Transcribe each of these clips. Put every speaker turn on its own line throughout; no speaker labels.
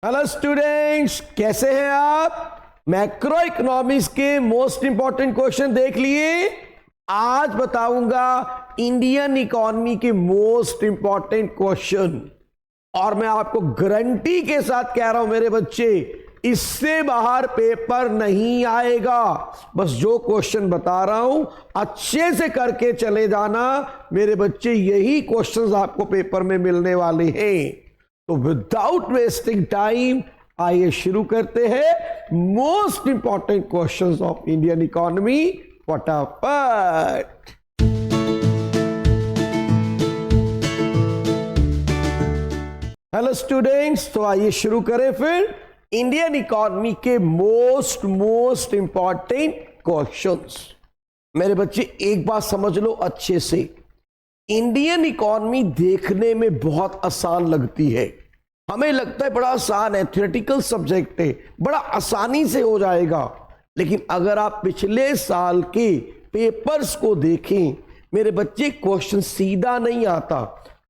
Hello students, कैसे हैं आप। मैक्रो इकोनॉमिक्स के मोस्ट इंपॉर्टेंट क्वेश्चन देख लिए। आज बताऊंगा इंडियन इकोनॉमी के मोस्ट इंपॉर्टेंट क्वेश्चन, और मैं आपको गारंटी के साथ कह रहा हूं मेरे बच्चे, इससे बाहर पेपर नहीं आएगा। बस जो क्वेश्चन बता रहा हूं अच्छे से करके चले जाना मेरे बच्चे, यही क्वेश्चंस आपको पेपर में मिलने वाले हैं। तो विदाउट वेस्टिंग टाइम आइए शुरू करते हैं most important questions of Indian economy. फटाफट। हेलो स्टूडेंट्स, तो आइए शुरू करें फिर इंडियन इकोनॉमी के मोस्ट इंपॉर्टेंट क्वेश्चंस। मेरे बच्चे एक बात समझ लो अच्छे से, इंडियन इकोनॉमी देखने में बहुत आसान लगती है। हमें लगता है बड़ा आसान है, थ्योरेटिकल सब्जेक्ट है, बड़ा आसानी से हो जाएगा। लेकिन अगर आप पिछले साल के पेपर्स को देखें मेरे बच्चे, क्वेश्चन सीधा नहीं आता,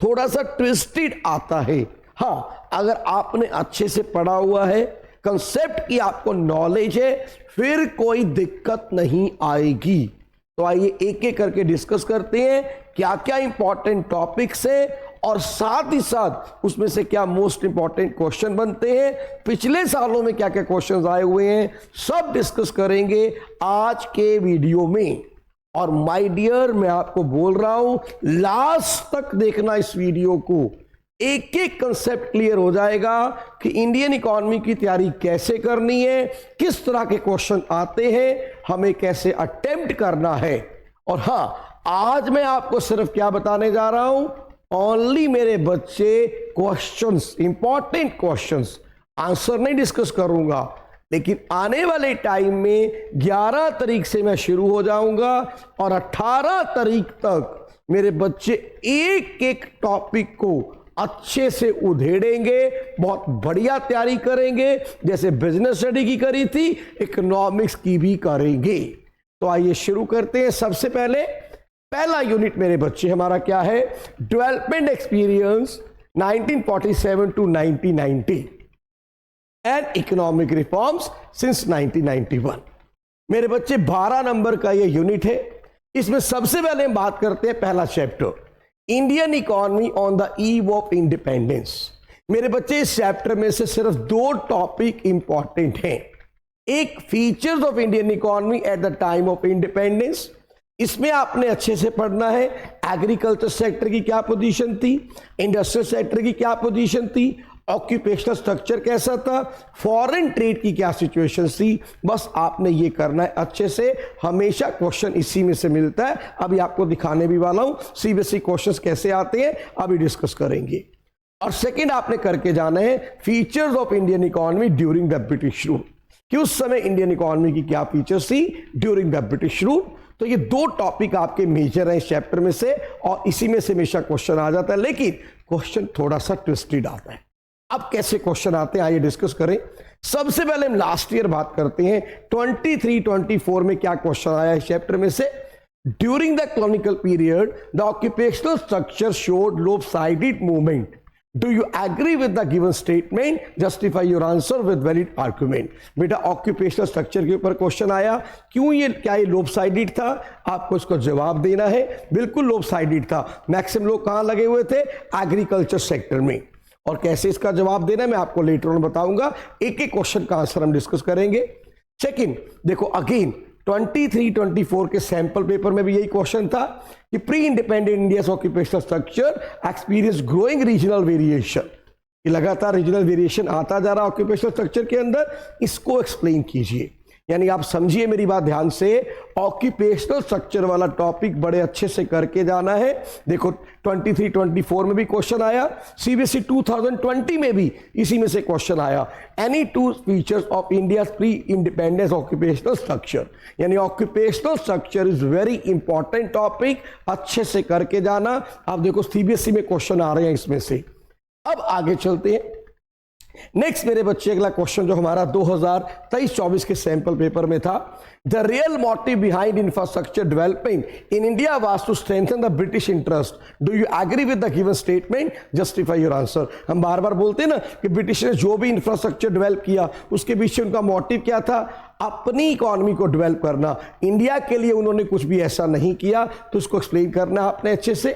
थोड़ा सा ट्विस्टेड आता है। हाँ, अगर आपने अच्छे से पढ़ा हुआ है, कंसेप्ट की आपको नॉलेज है, फिर कोई दिक्कत नहीं आएगी। तो आइए एक एक करके डिस्कस करते हैं क्या क्या इंपॉर्टेंट टॉपिक्स है, और साथ ही साथ उसमें से क्या मोस्ट इंपॉर्टेंट क्वेश्चन बनते हैं, पिछले सालों में क्या क्या क्वेश्चंस आए हुए हैं, सब डिस्कस करेंगे आज के वीडियो में। और माय डियर, मैं आपको बोल रहा हूं लास्ट तक देखना इस वीडियो को, एक एक कंसेप्ट क्लियर हो जाएगा कि इंडियन इकोनॉमी की तैयारी कैसे करनी है, किस तरह के क्वेश्चन आते हैं, हमें कैसे अटेम्प्ट करना है। और हां, आज मैं आपको सिर्फ क्या बताने जा रहा हूं, ओनली मेरे बच्चे क्वेश्चंस, इंपॉर्टेंट क्वेश्चंस, आंसर नहीं डिस्कस करूंगा। लेकिन आने वाले टाइम में 11 तारीख से मैं शुरू हो जाऊंगा और 18 तारीख तक मेरे बच्चे एक एक टॉपिक को अच्छे से उधेड़ेंगे, बहुत बढ़िया तैयारी करेंगे, जैसे बिजनेस स्टडी की करी थी इकोनॉमिक्स की भी करेंगे। तो आइए शुरू करते हैं। सबसे पहले पहला यूनिट मेरे बच्चे हमारा क्या है, development experience 1947 to 1990 and economic reforms since 1991। मेरे बच्चे 12 नंबर का ये यूनिट है। इसमें सबसे पहले हम बात करते हैं पहला chapter, Indian economy on the eve of independence. मेरे बच्चे इस चैप्टर में से सिर्फ 2 टॉपिक इंपॉर्टेंट हैं। एक, features of Indian economy at the time of independence. इसमें आपने अच्छे से पढ़ना है एग्रीकल्चर सेक्टर की क्या पोजीशन थी, इंडस्ट्रियल सेक्टर की क्या पोजीशन थी, ऑक्यूपेशनल स्ट्रक्चर कैसा था, फॉरेन ट्रेड की क्या सिचुएशन थी। बस आपने ये करना है अच्छे से, हमेशा क्वेश्चन इसी में से मिलता है। अभी आपको दिखाने भी वाला हूं सीबीएसई क्वेश्चंस कैसे आते हैं, अभी डिस्कस करेंगे। और सेकंड आपने करके जाना है features of Indian economy during the British rule, कि उस समय इंडियन इकोनॉमी की क्या फीचर्स थी ड्यूरिंग द ब्रिटिश रूल। तो ये 2 टॉपिक आपके मेजर हैं इस चैप्टर में से, और इसी में से हमेशा क्वेश्चन आ जाता है, लेकिन क्वेश्चन थोड़ा सा ट्विस्टेड आता है। अब कैसे क्वेश्चन आते हैं आइए डिस्कस करें। सबसे पहले हम लास्ट ईयर बात करते हैं, 23-24 में क्या क्वेश्चन आया इस चैप्टर में से। During the colonial period the occupational structure showed lopsided movement. Do you agree with the given statement, justify your answer with valid argument. बेटा ऑक्यूपेशनल स्ट्रक्चर के ऊपर क्वेश्चन आया, क्यों ये, क्या ये लोपसाइडेड था, आपको इसको जवाब देना है। बिल्कुल लोपसाइडेड था। मैक्सिमम लोग कहां लगे हुए थे, एग्रीकल्चर सेक्टर में। और कैसे इसका जवाब देना है मैं आपको लेटर ऑन बताऊंगा, एक एक क्वेश्चन का आंसर हम डिस्कस करेंगे। सेकंड, देखो अगेन 23-24 के सैंपल पेपर में भी यही क्वेश्चन था कि pre independent India occupational structure experience growing regional variation, लगातार रीजनल वेरिएशन आता जा रहा ऑक्यूपेशनल स्ट्रक्चर के अंदर, इसको एक्सप्लेन कीजिए। यानी आप समझिए मेरी बात ध्यान से, ऑक्यूपेशनल स्ट्रक्चर वाला टॉपिक बड़े अच्छे से करके जाना है। देखो 23-24 में भी क्वेश्चन आया, सीबीएसई 2020 में भी इसी में से क्वेश्चन आया, any 2 features of India pre independence occupational structure. यानी occupational structure is very important topic, अच्छे से करके जाना। आप देखो सीबीएसई में क्वेश्चन आ रहे हैं इसमें से। अब आगे चलते हैं, नेक्स्ट मेरे बच्चे अगला क्वेश्चन जो हमारा 2023-24 के सैंपल पेपर में था, the real motive behind infrastructure development in India was to strengthen the British interest, do you agree with the given statement, justify your answer. हम बार बार बोलते हैं ना कि ब्रिटिश ने जो भी इंफ्रास्ट्रक्चर डेवलप किया उसके पीछे उनका मोटिव क्या था, अपनी इकोनॉमी को डेवलप करना। इंडिया के लिए उन्होंने कुछ भी ऐसा नहीं किया, तो उसको एक्सप्लेन करना आपने अच्छे से।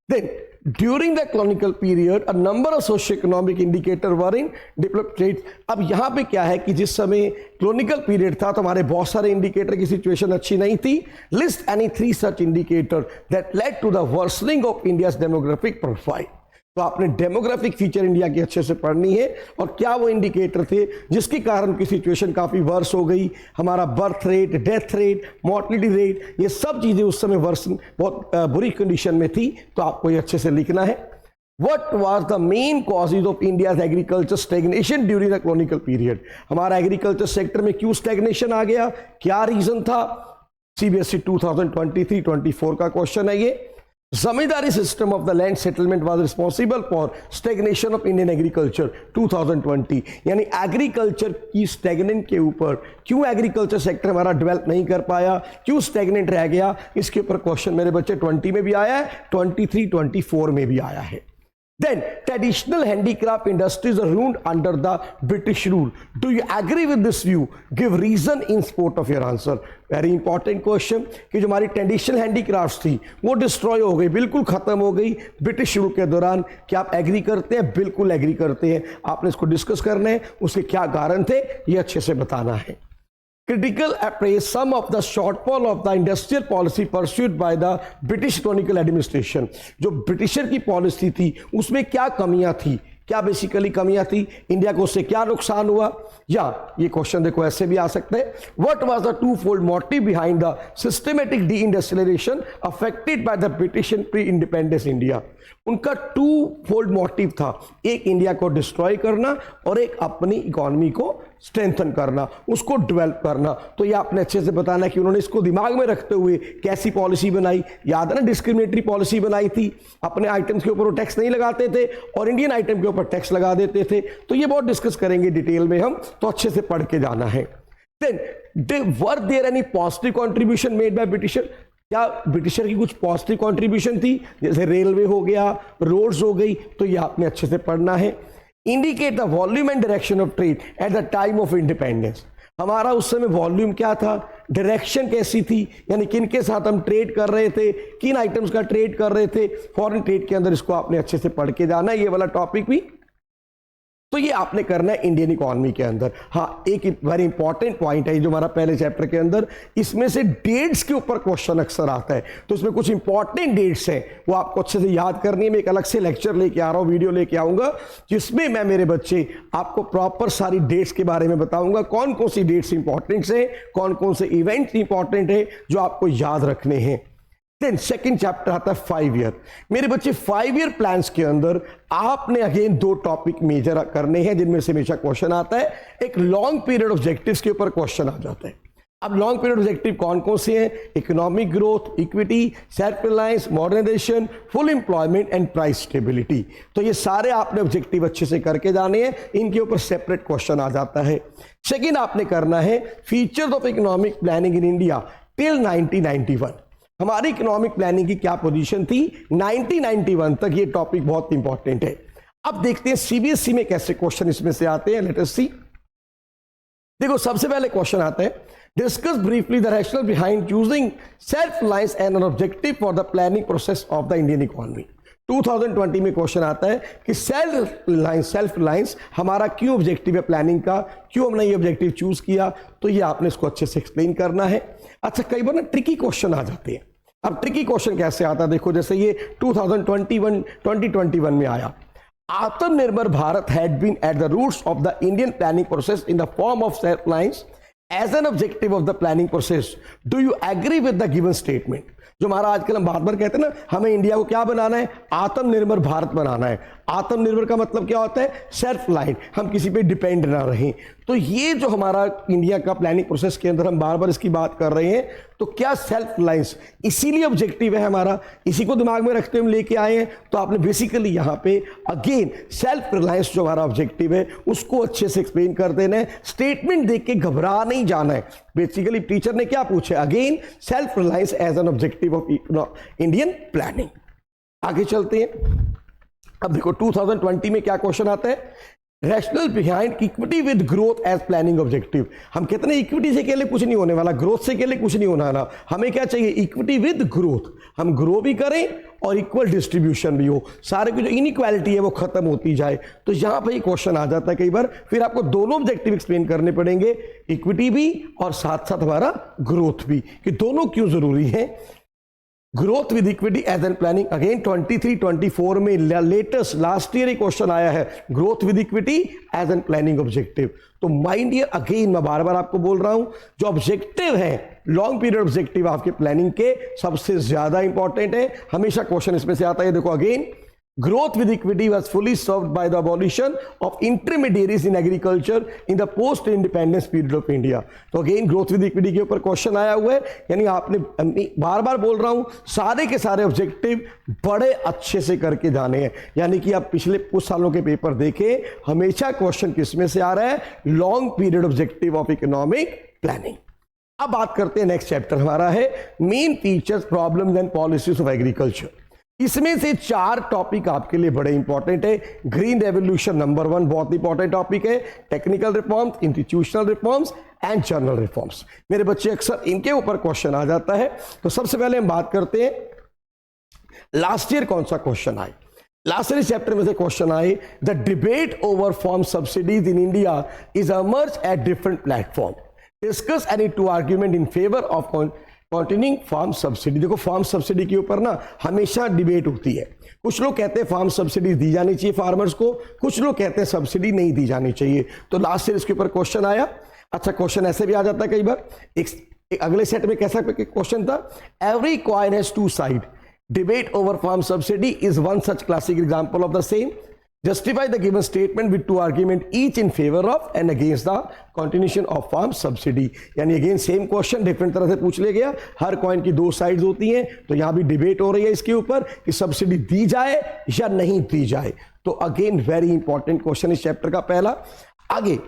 Then during the colonial period a number of socio economic indicator were in developed states. अब यहां पे क्या है कि जिस समय colonial पीरियड था तो हमारे बहुत सारे इंडिकेटर की सिचुएशन अच्छी नहीं थी। List any 3 such indicator that led to the worsening of India's demographic profile. तो आपने डेमोग्राफिक फीचर इंडिया की अच्छे से पढ़नी है और क्या वो इंडिकेटर थे जिसके कारण की सिचुएशन काफी वर्स हो गई। हमारा birth rate, death rate, mortality rate, ये सब चीजें उस समय वर्स बहुत बुरी कंडीशन में थी, तो आपको ये अच्छे से लिखना है। What was the main causes of India's agriculture stagnation during the colonial period? हमारा एग्रीकल्चर सेक्टर में क्यों स्टैग्नेशन आ गया, क्या रीजन था? CBSE 2023-24 का क्वेश्चन है ये। Zamindari system of the land settlement was responsible for stagnation of Indian agriculture 2020, यानी एग्रीकल्चर की स्टैग्नेंट के ऊपर क्यों एग्रीकल्चर सेक्टर हमारा डेवलप नहीं कर पाया, क्यों स्टैग्नेंट रह गया, इसके ऊपर क्वेश्चन मेरे बच्चे 20 में भी आया है, 23-24 में भी आया है। Then traditional handicraft industries are ruined under the British rule. Do you agree with this view? Give reason in support of your answer. Very important question कि जो हमारी ट्रेडिशनल हैंडीक्राफ्ट्स थी वो डिस्ट्रॉय हो गई, बिल्कुल खत्म हो गई ब्रिटिश रूल के दौरान। क्या आप एग्री करते हैं? बिल्कुल एग्री करते हैं। आपने इसको डिस्कस करना है, उसके क्या कारण थे ये अच्छे से बताना है। Critical appraise some of the shortfall of the industrial policy pursued by the British colonial administration। जो ब्रिटिशर की पॉलिसी थी उसमें क्या कमियां थी, क्या बेसिकली कमियां थी, इंडिया को उससे क्या नुकसान हुआ, या ये क्वेश्चन देखो ऐसे भी आ सकते हैं। What was the two fold motive behind the systematic de industrialisation affected by the British in pre independence India. उनका टू फोल्ड मोटिव था, एक इंडिया को डिस्ट्रॉय करना और एक अपनी इकोनॉमी को स्ट्रेंथन करना, उसको डेवलप करना। तो ये आपने अच्छे से बताना है कि उन्होंने इसको दिमाग में रखते हुए कैसी पॉलिसी बनाई। याद है ना, डिस्क्रिमिनेटरी पॉलिसी बनाई थी, अपने आइटम्स के ऊपर वो टैक्स नहीं लगाते थे और इंडियन आइटम के ऊपर टैक्स लगा देते थे। तो ये बहुत डिस्कस करेंगे डिटेल में हम, तो अच्छे से पढ़ के जाना है। Then were there any positive contribution made by Britisher? क्या ब्रिटिशर की कुछ पॉजिटिव कंट्रीब्यूशन थी, जैसे रेलवे हो गया, रोड्स हो गई, तो ये आपने अच्छे से पढ़ना है। Indicate the volume and direction of trade at the time of independence. हमारा उस समय वॉल्यूम क्या था, डायरेक्शन कैसी थी, यानी किन के साथ हम ट्रेड कर रहे थे, किन आइटम्स का ट्रेड कर रहे थे फॉरेन ट्रेड के अंदर, इसको आपने अच्छे से पढ़ के जाना है, ये वाला टॉपिक भी। तो ये आपने करना है इंडियन इकोनॉमी के अंदर। हाँ, एक वेरी इंपॉर्टेंट पॉइंट है जो हमारा पहले चैप्टर के अंदर, इसमें से डेट्स के ऊपर क्वेश्चन अक्सर आता है, तो इसमें कुछ इंपॉर्टेंट डेट्स हैं वो आपको अच्छे से याद करनी है। मैं एक अलग से लेक्चर लेके आ रहा हूँ, वीडियो लेके आऊंगा, जिसमें मैं मेरे बच्चे आपको प्रॉपर सारी डेट्स के बारे में बताऊंगा, कौन कौन सी डेट्स इंपॉर्टेंट है, कौन कौन से इवेंट्स इंपॉर्टेंट है जो आपको याद रखने हैं। देन सेकंड चैप्टर आता है 5 ईयर। मेरे बच्चे 5 ईयर प्लान्स के अंदर आपने अगेन 2 टॉपिक मेजर करने हैं जिनमें से हमेशा क्वेश्चन आता है। एक लॉन्ग पीरियड ऑब्जेक्टिव्स के ऊपर क्वेश्चन आ जाता है। अब लॉन्ग पीरियड ऑब्जेक्टिव कौन कौन से हैं? Economic growth, equity, self reliance, modernisation, full employment and price stability. तो ये सारे आपने ऑब्जेक्टिव अच्छे से करके जाने हैं, इनके ऊपर सेपरेट क्वेश्चन आ जाता है। सेकेंड आपने करना है features of economic planning in India till 1991। हमारी इकोनॉमिक प्लानिंग की क्या पोजीशन थी 1991 तक, ये टॉपिक बहुत इंपॉर्टेंट है। अब देखते हैं सीबीएसई में कैसे क्वेश्चन इसमें से आते हैं। लेट अस सी। देखो सबसे पहले क्वेश्चन आता है, discuss briefly the rational behind choosing self reliance and an objective for the planning process of the Indian economy. 2020 में क्वेश्चन आता है कि सेल्फ रिलायंस हमारा क्यों ऑब्जेक्टिव है प्लानिंग का, क्यों हमने ये ऑब्जेक्टिव चूज किया, तो ये आपने इसको अच्छे से एक्सप्लेन करना है। अच्छा, कई बार ना ट्रिकी क्वेश्चन आ जाते हैं। अब ट्रिकी क्वेश्चन कैसे आता है, देखो जैसे ये 2021 में आया, Atmanirbhar Bharat had been at the roots of the Indian planning process in the form of self reliance as an objective of the planning process. Do you agree with the given statement? जो हमारा आजकल हम बार बार कहते हैं ना, हमें इंडिया को क्या बनाना है, आत्मनिर्भर भारत बनाना है। आत्मनिर्भर का मतलब क्या होता है? सेल्फ रिलायंट, हम किसी पे डिपेंड ना रहें। तो ये जो हमारा इंडिया का प्लानिंग प्रोसेस के अंदर हम बार बार इसकी बात कर रहे हैं, तो क्या सेल्फ रिलायंस इसीलिए ऑब्जेक्टिव है हमारा, इसी को दिमाग में रखते हुए हम लेके आए हैं। तो आपने बेसिकली यहाँ पे अगेन सेल्फ रिलायंस जो हमारा ऑब्जेक्टिव है उसको अच्छे से एक्सप्लेन कर देना है, स्टेटमेंट देख के घबरा नहीं जाना है। बेसिकली टीचर ने क्या पूछा? Again self reliance as an objective of Indian planning. आगे चलते हैं। अब देखो 2020 में क्या क्वेश्चन आता है? Rational behind equity with growth as planning objective. हम कहते हैं इक्विटी से अकेले कुछ नहीं होने वाला, ग्रोथ से अकेले कुछ नहीं होना ना, हमें क्या चाहिए? इक्विटी विद ग्रोथ, हम ग्रो भी करें और इक्वल डिस्ट्रीब्यूशन भी हो, सारे की जो इनइक्वालिटी है वो खत्म होती जाए। तो यहां पर क्वेश्चन आ जाता है कई बार, फिर आपको दोनों ऑब्जेक्टिव एक्सप्लेन करने पड़ेंगे, इक्विटी भी और साथ साथ हमारा ग्रोथ भी, कि दोनों क्यों जरूरी है। Growth with equity as an planning, again 23-24 में लेटेस्ट लास्ट ईयर एक क्वेश्चन आया है, growth with equity as an planning objective. तो माइंड ईयर अगेन मैं बार बार आपको बोल रहा हूं, जो ऑब्जेक्टिव है लॉन्ग पीरियड ऑब्जेक्टिव आपके प्लानिंग के सबसे ज्यादा इंपॉर्टेंट है, हमेशा क्वेश्चन इसमें से आता है। देखो again, growth with equity was fully served by the abolition of intermediaries in agriculture in the post independence period of India। तो अगेन ग्रोथ विद इक्विटी के ऊपर क्वेश्चन आया हुआ है, यानी आपने बार बार बोल रहा हूं सारे के सारे ऑब्जेक्टिव बड़े अच्छे से करके जाने हैं। यानी कि आप पिछले कुछ सालों के पेपर देखें, हमेशा क्वेश्चन किसमें से आ रहा है? Long period objective of economic planning. अब बात करते हैं, नेक्स्ट चैप्टर हमारा है main features, problems and policies of agriculture. इसमें से 4 टॉपिक आपके लिए बड़े इंपॉर्टेंट है। ग्रीन रेवोल्यूशन नंबर 1 बहुत इंपॉर्टेंट टॉपिक है, technical reforms, institutional reforms and journal reforms. मेरे बच्चे अक्सर इनके ऊपर क्वेश्चन आ जाता है। तो सबसे पहले हम बात करते हैं लास्ट ईयर कौन सा क्वेश्चन आए। लास्ट ईयर चैप्टर में से क्वेश्चन आए, the debate over farm subsidies in India is emerge at different platform, discuss any 2 argument in favour of continuing farm subsidy. देखो फार्म सब्सिडी के ऊपर ना हमेशा डिबेट होती है। कुछ लोग कहते हैं फार्म सब्सिडी दी जानी चाहिए फार्मर्स को, कुछ लोग कहते हैं सब्सिडी नहीं दी जानी चाहिए। तो लास्ट ईयर इसके ऊपर क्वेश्चन आया। अच्छा, क्वेश्चन ऐसे भी आ जाता है कई बार, एक अगले सेट में कैसा क्वेश्चन था? Every coin has 2 side, debate over farm subsidy is one such classic example of the same, justify the given statement with 2 argument each in favor of and against the continuation of farm subsidy। यानी again same question different तरह से पूछ लिया गया, हर coin की 2 sides होती हैं, तो यहां भी डिबेट हो रही है इसके ऊपर कि सब्सिडी दी जाए या नहीं दी जाए। तो अगेन वेरी इंपॉर्टेंट क्वेश्चन इस चैप्टर का पहला। आगे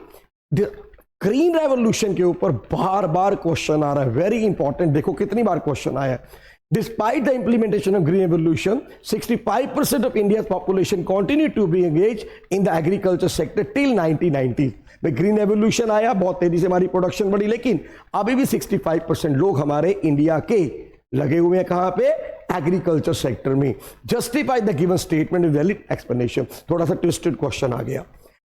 ग्रीन रेवोल्यूशन के ऊपर बार बार क्वेश्चन आ रहा है, वेरी इंपॉर्टेंट। देखो कितनी बार क्वेश्चन आया है। Despite the implementation of green revolution, 65% of India's population continued to be engaged in the agriculture sector till 1990। में ग्रीन रेवोल्यूशन आया, बहुत तेजी से हमारी प्रोडक्शन बढ़ी, लेकिन अभी भी 65% लोग हमारे इंडिया के लगे हुए हैं कहां पे? एग्रीकल्चर सेक्टर में। Justify the given statement with valid explanation. थोड़ा सा ट्विस्टेड क्वेश्चन आ गया।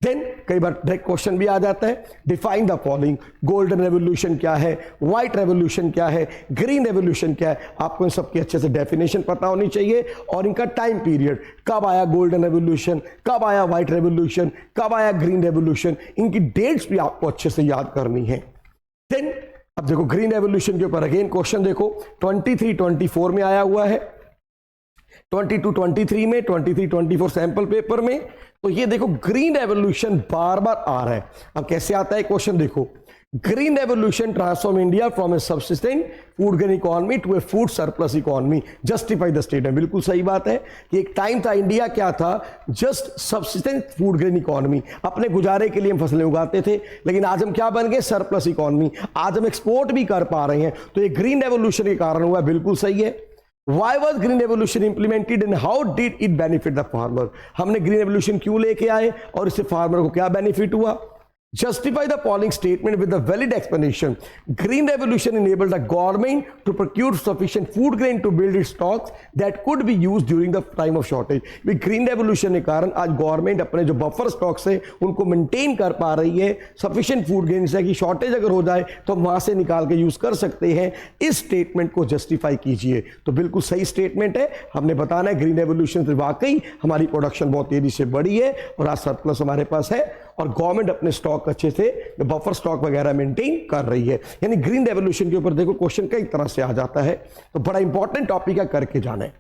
देन कई बार डायरेक्ट क्वेश्चन भी आ जाता है, define the following, golden revolution क्या है, व्हाइट रेवोल्यूशन क्या है, ग्रीन रेवोल्यूशन क्या है। आपको इन सबकी अच्छे से डेफिनेशन पता होनी चाहिए और इनका टाइम पीरियड, कब आया गोल्डन रेवोल्यूशन, कब आया व्हाइट रेवोल्यूशन, कब आया ग्रीन रेवोल्यूशन, इनकी डेट्स भी आपको अच्छे से याद करनी है। देन अब देखो ग्रीन रेवोल्यूशन के ऊपर अगेन क्वेश्चन देखो 23-24 में आया हुआ है, 22-23 में, 23-24 सैंपल पेपर में। तो ये देखो ग्रीन रेवोल्यूशन बार बार आ रहा है। अब कैसे आता है क्वेश्चन देखो, green revolution transform India from a subsistent food grain economy to a food surplus economy, justify the statement. बिल्कुल सही बात है कि एक टाइम था इंडिया क्या था, जस्ट सब्सिस्टेंट फूड ग्रेन इकोनॉमी, अपने गुजारे के लिए हम फसलें उगाते थे, लेकिन आज हम क्या बन गए? Surplus economy. आज हम एक्सपोर्ट भी कर पा रहे हैं, तो ये ग्रीन रेवोल्यूशन के कारण हुआ, बिल्कुल सही है। Why was green revolution implemented and how did it benefit the farmer? हमने ग्रीन रेवोल्यूशन क्यों लेके आए और इससे फार्मर को क्या बेनिफिट हुआ? Justify the following statement with a valid explanation। Green revolution enabled the government to procure sufficient food grain to build its stocks that could be used during the time of shortage। Green revolution के कारण आज government अपने जो buffer stocks है उनको maintain कर पा रही है, सफिशिएंट फूड ग्रेन से कि शॉर्टेज अगर हो जाए तो वहां से निकाल के यूज कर सकते हैं। इस स्टेटमेंट को जस्टिफाई कीजिए। तो बिल्कुल सही स्टेटमेंट है, हमने बताना है ग्रीन रेवोल्यूशन से वाकई हमारी प्रोडक्शन बहुत तेजी से बढ़ी है और आज सरप्लस हमारे पास है और गवर्नमेंट अपने स्टॉक अच्छे से बफर स्टॉक वगैरह मेंटेन कर रही है। यानी ग्रीन रेवोल्यूशन के ऊपर देखो क्वेश्चन कई तरह से आ जाता है, तो बड़ा इंपॉर्टेंट टॉपिक है, करके जाना है।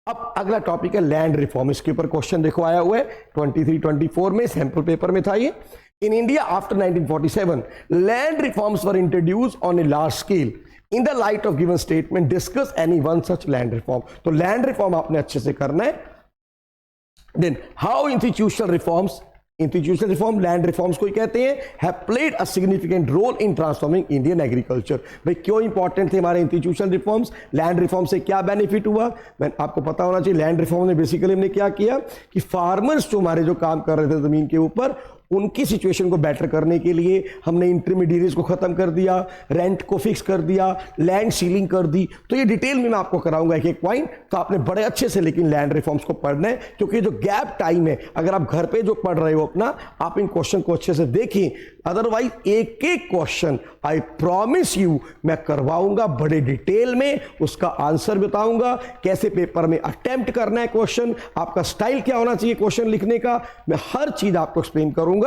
अब अगला टॉपिक है लैंड रिफॉर्म। इसके ऊपर क्वेश्चन देखो आया हुआ है 23-24 में, सैंपल पेपर में था ये। In India after 1947 land reforms were introduce on a large scale. In the light of given statement discuss any one such land reform. तो लैंड रिफॉर्म आपने अच्छे से करना है। Then how institutional reforms, institutional reform land reforms को ही कहते हैं, have played a significant role in transforming Indian agriculture. भाई क्यों इंपॉर्टेंट थे हमारे इंस्टीट्यूशनल रिफॉर्म्स? लैंड रिफॉर्म से क्या बेनिफिट हुआ, मैं आपको पता होना चाहिए। लैंड रिफॉर्म ने बेसिकली हमने क्या किया कि फार्मर्स जो हमारे जो काम कर रहे थे जमीन के ऊपर, उनकी सिचुएशन को बेटर करने के लिए हमने इंटरमीडिएट्स को खत्म कर दिया, रेंट को फिक्स कर दिया, लैंड सीलिंग कर दी। तो ये डिटेल में मैं आपको कराऊंगा एक एक पॉइंट। तो आपने बड़े अच्छे से लेकिन लैंड रिफॉर्म्स को पढ़ना है, क्योंकि जो गैप टाइम है, अगर आप घर पे जो पढ़ रहे हो अपना, आप इन क्वेश्चन को अच्छे से देखें। अदरवाइज एक एक क्वेश्चन आई प्रॉमिस यू मैं करवाऊंगा बड़े डिटेल में, उसका आंसर बताऊंगा, कैसे पेपर में अटेम्प्ट करना है क्वेश्चन, आपका स्टाइल क्या होना चाहिए क्वेश्चन लिखने का, मैं हर चीज आपको एक्सप्लेन करूंगा।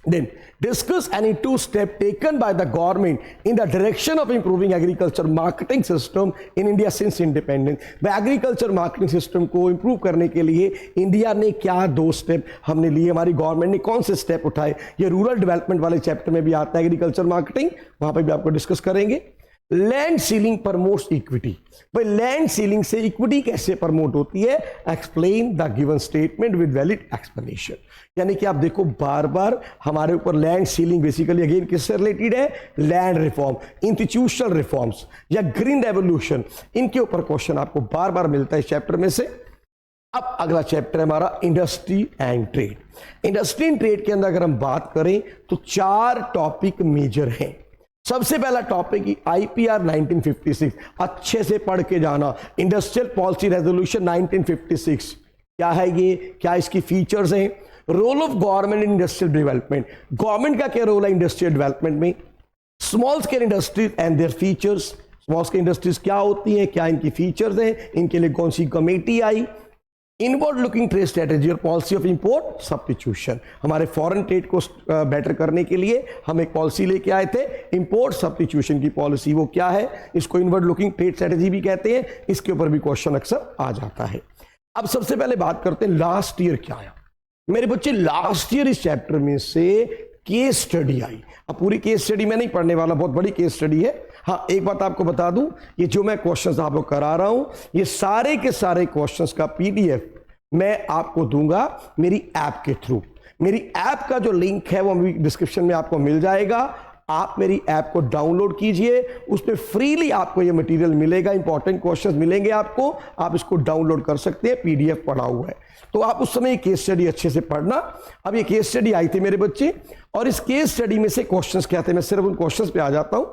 Then discuss any two steps taken by the government in the direction of improving agriculture marketing system in India since independence। वह एग्रीकल्चर मार्केटिंग सिस्टम को इंप्रूव करने के लिए इंडिया ने क्या दो स्टेप हमने लिए, हमारी गवर्नमेंट ने कौन से स्टेप उठाए। ये रूरल डेवलपमेंट वाले चैप्टर में भी आता है एग्रीकल्चर मार्केटिंग, वहां पे भी आपको डिस्कस करेंगे। Land ceiling promotes equity. भाई लैंड सीलिंग से इक्विटी कैसे प्रमोट होती है, explain the given statement with valid explanation. यानी कि आप देखो बार बार हमारे ऊपर लैंड सीलिंग बेसिकली अगेन किससे रिलेटेड है, लैंड रिफॉर्म, इंस्टीट्यूशनल रिफॉर्म्स या ग्रीन रेवोल्यूशन, इनके ऊपर क्वेश्चन आपको बार बार मिलता है इस चैप्टर में से। अब अगला चैप्टर है हमारा industry and trade. Industry and trade के अंदर अगर हम बात करें तो 4 टॉपिक मेजर हैं। सबसे पहला टॉपिक आईपीआर 1956, अच्छे से पढ़ के जाना। इंडस्ट्रियल पॉलिसी रेजोल्यूशन 1956 क्या है ये, क्या इसकी फीचर्स हैं। Role of government in industrial development, government का क्या रोल है इंडस्ट्रियल डेवलपमेंट में। Small scale industries and their features, small scale industries क्या होती हैं, क्या इनकी फीचर्स हैं, इनके लिए कौन सी कमेटी आई। इनवर्ड लुकिंग ट्रेड स्ट्रेटेजी और पॉलिसी ऑफ इंपोर्ट सब्स्टिट्यूशन, हमारे फॉरेन ट्रेड को बेटर करने के लिए हम एक पॉलिसी लेके आए थे, इंपोर्ट सब्स्टिट्यूशन की पॉलिसी। वो क्या है, इसको इनवर्ड लुकिंग ट्रेड स्ट्रेटेजी भी कहते हैं। इसके ऊपर भी क्वेश्चन अक्सर आ जाता है। अब सबसे पहले बात करते हैं लास्ट ईयर क्या आया। मेरे बच्चे लास्ट ईयर इस चैप्टर में से केस स्टडी आई। अब पूरी केस स्टडी मैं नहीं पढ़ने वाला, बहुत बड़ी केस स्टडी है। हाँ एक बात आपको बता दूं, ये जो मैं क्वेश्चंस आपको करा रहा हूं, ये सारे के सारे क्वेश्चंस का पीडीएफ मैं आपको दूंगा मेरी ऐप के थ्रू। मेरी ऐप का जो लिंक है वो डिस्क्रिप्शन में आपको मिल जाएगा। आप मेरी ऐप को डाउनलोड कीजिए, उसमें फ्रीली आपको ये मटेरियल मिलेगा, इंपॉर्टेंट क्वेश्चंस मिलेंगे आपको, आप इसको डाउनलोड कर सकते हैं, पीडीएफ पढ़ा हुआ है। तो आप उस समय केस स्टडी अच्छे से पढ़ना। अब ये केस स्टडी आई थी मेरे बच्चे, और इस केस स्टडी में से क्वेश्चंस क्या थे, मैं सिर्फ उन क्वेश्चंस पे आ जाता हूं।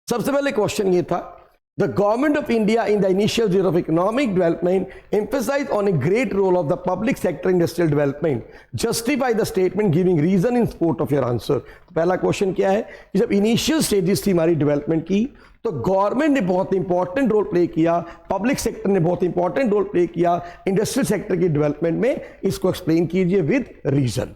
सबसे पहले क्वेश्चन ये था, the government of India in the initial year of economic development emphasized on a great role of the public sector industrial development. Justify the statement giving reason in support of your answer. पहला question क्या है कि जब initial stages थी हमारी development की, तो government ने बहुत इंपॉर्टेंट रोल प्ले किया, पब्लिक सेक्टर ने बहुत इंपॉर्टेंट रोल प्ले किया इंडस्ट्रियल सेक्टर की डेवलपमेंट में। इसको एक्सप्लेन कीजिए with reason.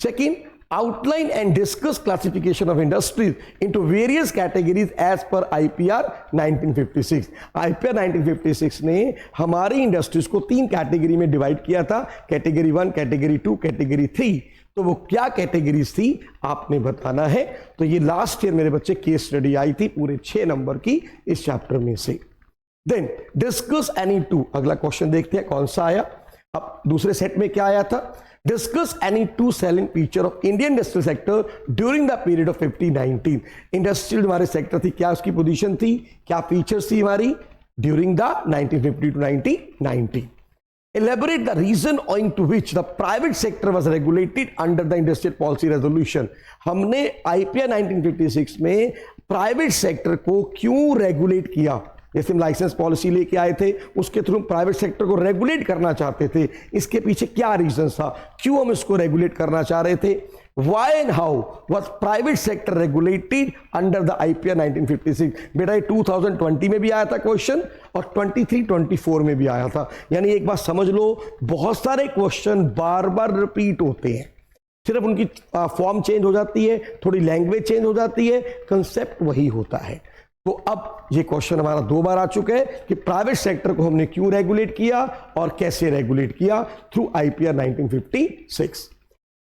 Second, outline and discuss classification of industries into various categories as per IPR 1956। IPR 1956 ने हमारी इंडस्ट्रीज को 3 कैटेगरी में डिवाइड किया था, कैटेगरी 1, कैटेगरी 2, कैटेगरी 3। तो वो क्या कैटेगरीज थी आपने बताना है। तो ये लास्ट ईयर मेरे बच्चे केस स्टडी आई थी पूरे 6 नंबर की इस चैप्टर में से। देन डिस्कस एनी 2, अगला क्वेश्चन देखते हैं कौन सा आया। अब दूसरे सेट में क्या आया था, discuss any 2 selling feature of Indian industrial sector during the period of 2019। Industrial हमारे सेक्टर थी, क्या उसकी पोजीशन थी, क्या फीचर्स थी हमारी during the 1950 to 1990। Elaborate the reason owing to which the private sector was regulated under the industrial policy resolution। हमने IPR 1956 में प्राइवेट सेक्टर को क्यों रेगुलेट किया, जैसे हम लाइसेंस पॉलिसी लेके आए थे, उसके थ्रू प्राइवेट सेक्टर को रेगुलेट करना चाहते थे। इसके पीछे क्या रीजन था, क्यों हम इसको रेगुलेट करना चाह रहे थे। Why and how was private sector regulated under the IPR 1956। बेटा ये 2020 में भी आया था क्वेश्चन, और 23-24 में भी आया था। यानी एक बात समझ लो, बहुत सारे क्वेश्चन बार बार रिपीट होते हैं, सिर्फ उनकी फॉर्म चेंज हो जाती है, थोड़ी लैंग्वेज चेंज हो जाती है, कंसेप्ट वही होता है। तो अब ये क्वेश्चन हमारा 2 बार आ चुका है कि प्राइवेट सेक्टर को हमने क्यों रेगुलेट किया और कैसे रेगुलेट किया, through IPR 1956।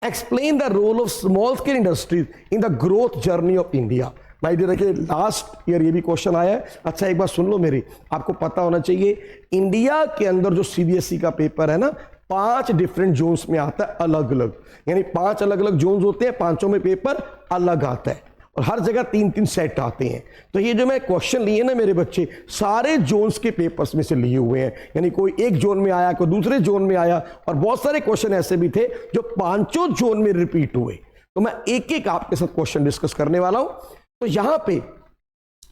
Explain the role of small scale industries in the growth journey of India. भाई देखिए लास्ट ईयर ये भी क्वेश्चन आया है। अच्छा एक बार सुन लो मेरी, आपको पता होना चाहिए इंडिया के अंदर जो सीबीएसई का पेपर है ना, 5 डिफरेंट जोन्स में आता है अलग अलग, यानी 5 अलग अलग जोन्स होते हैं, 5 में पेपर अलग आता है और हर जगह 3-3 सेट आते हैं। तो ये जो मैं क्वेश्चन लिए ना मेरे बच्चे, सारे जोन्स के पेपर्स में से लिए हुए हैं, यानी कोई एक जोन में आया, कोई दूसरे जोन में आया, और बहुत सारे क्वेश्चन ऐसे भी थे जो 5 जोन में रिपीट हुए। तो मैं एक एक आपके साथ क्वेश्चन डिस्कस करने वाला हूं। तो यहां पे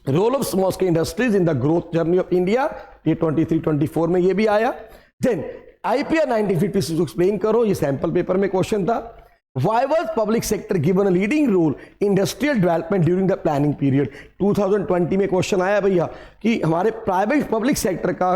role of small scale industries in the growth journey of India, ये 23-24 में ये भी आया। देन आईपीआर 1956 एक्सप्लेन करो, ये सैंपल पेपर में क्वेश्चन था। Why was public sector given a leading role in industrial development during the planning period? 2020 में क्वेश्चन आया भैया कि हमारे प्राइवेट पब्लिक सेक्टर का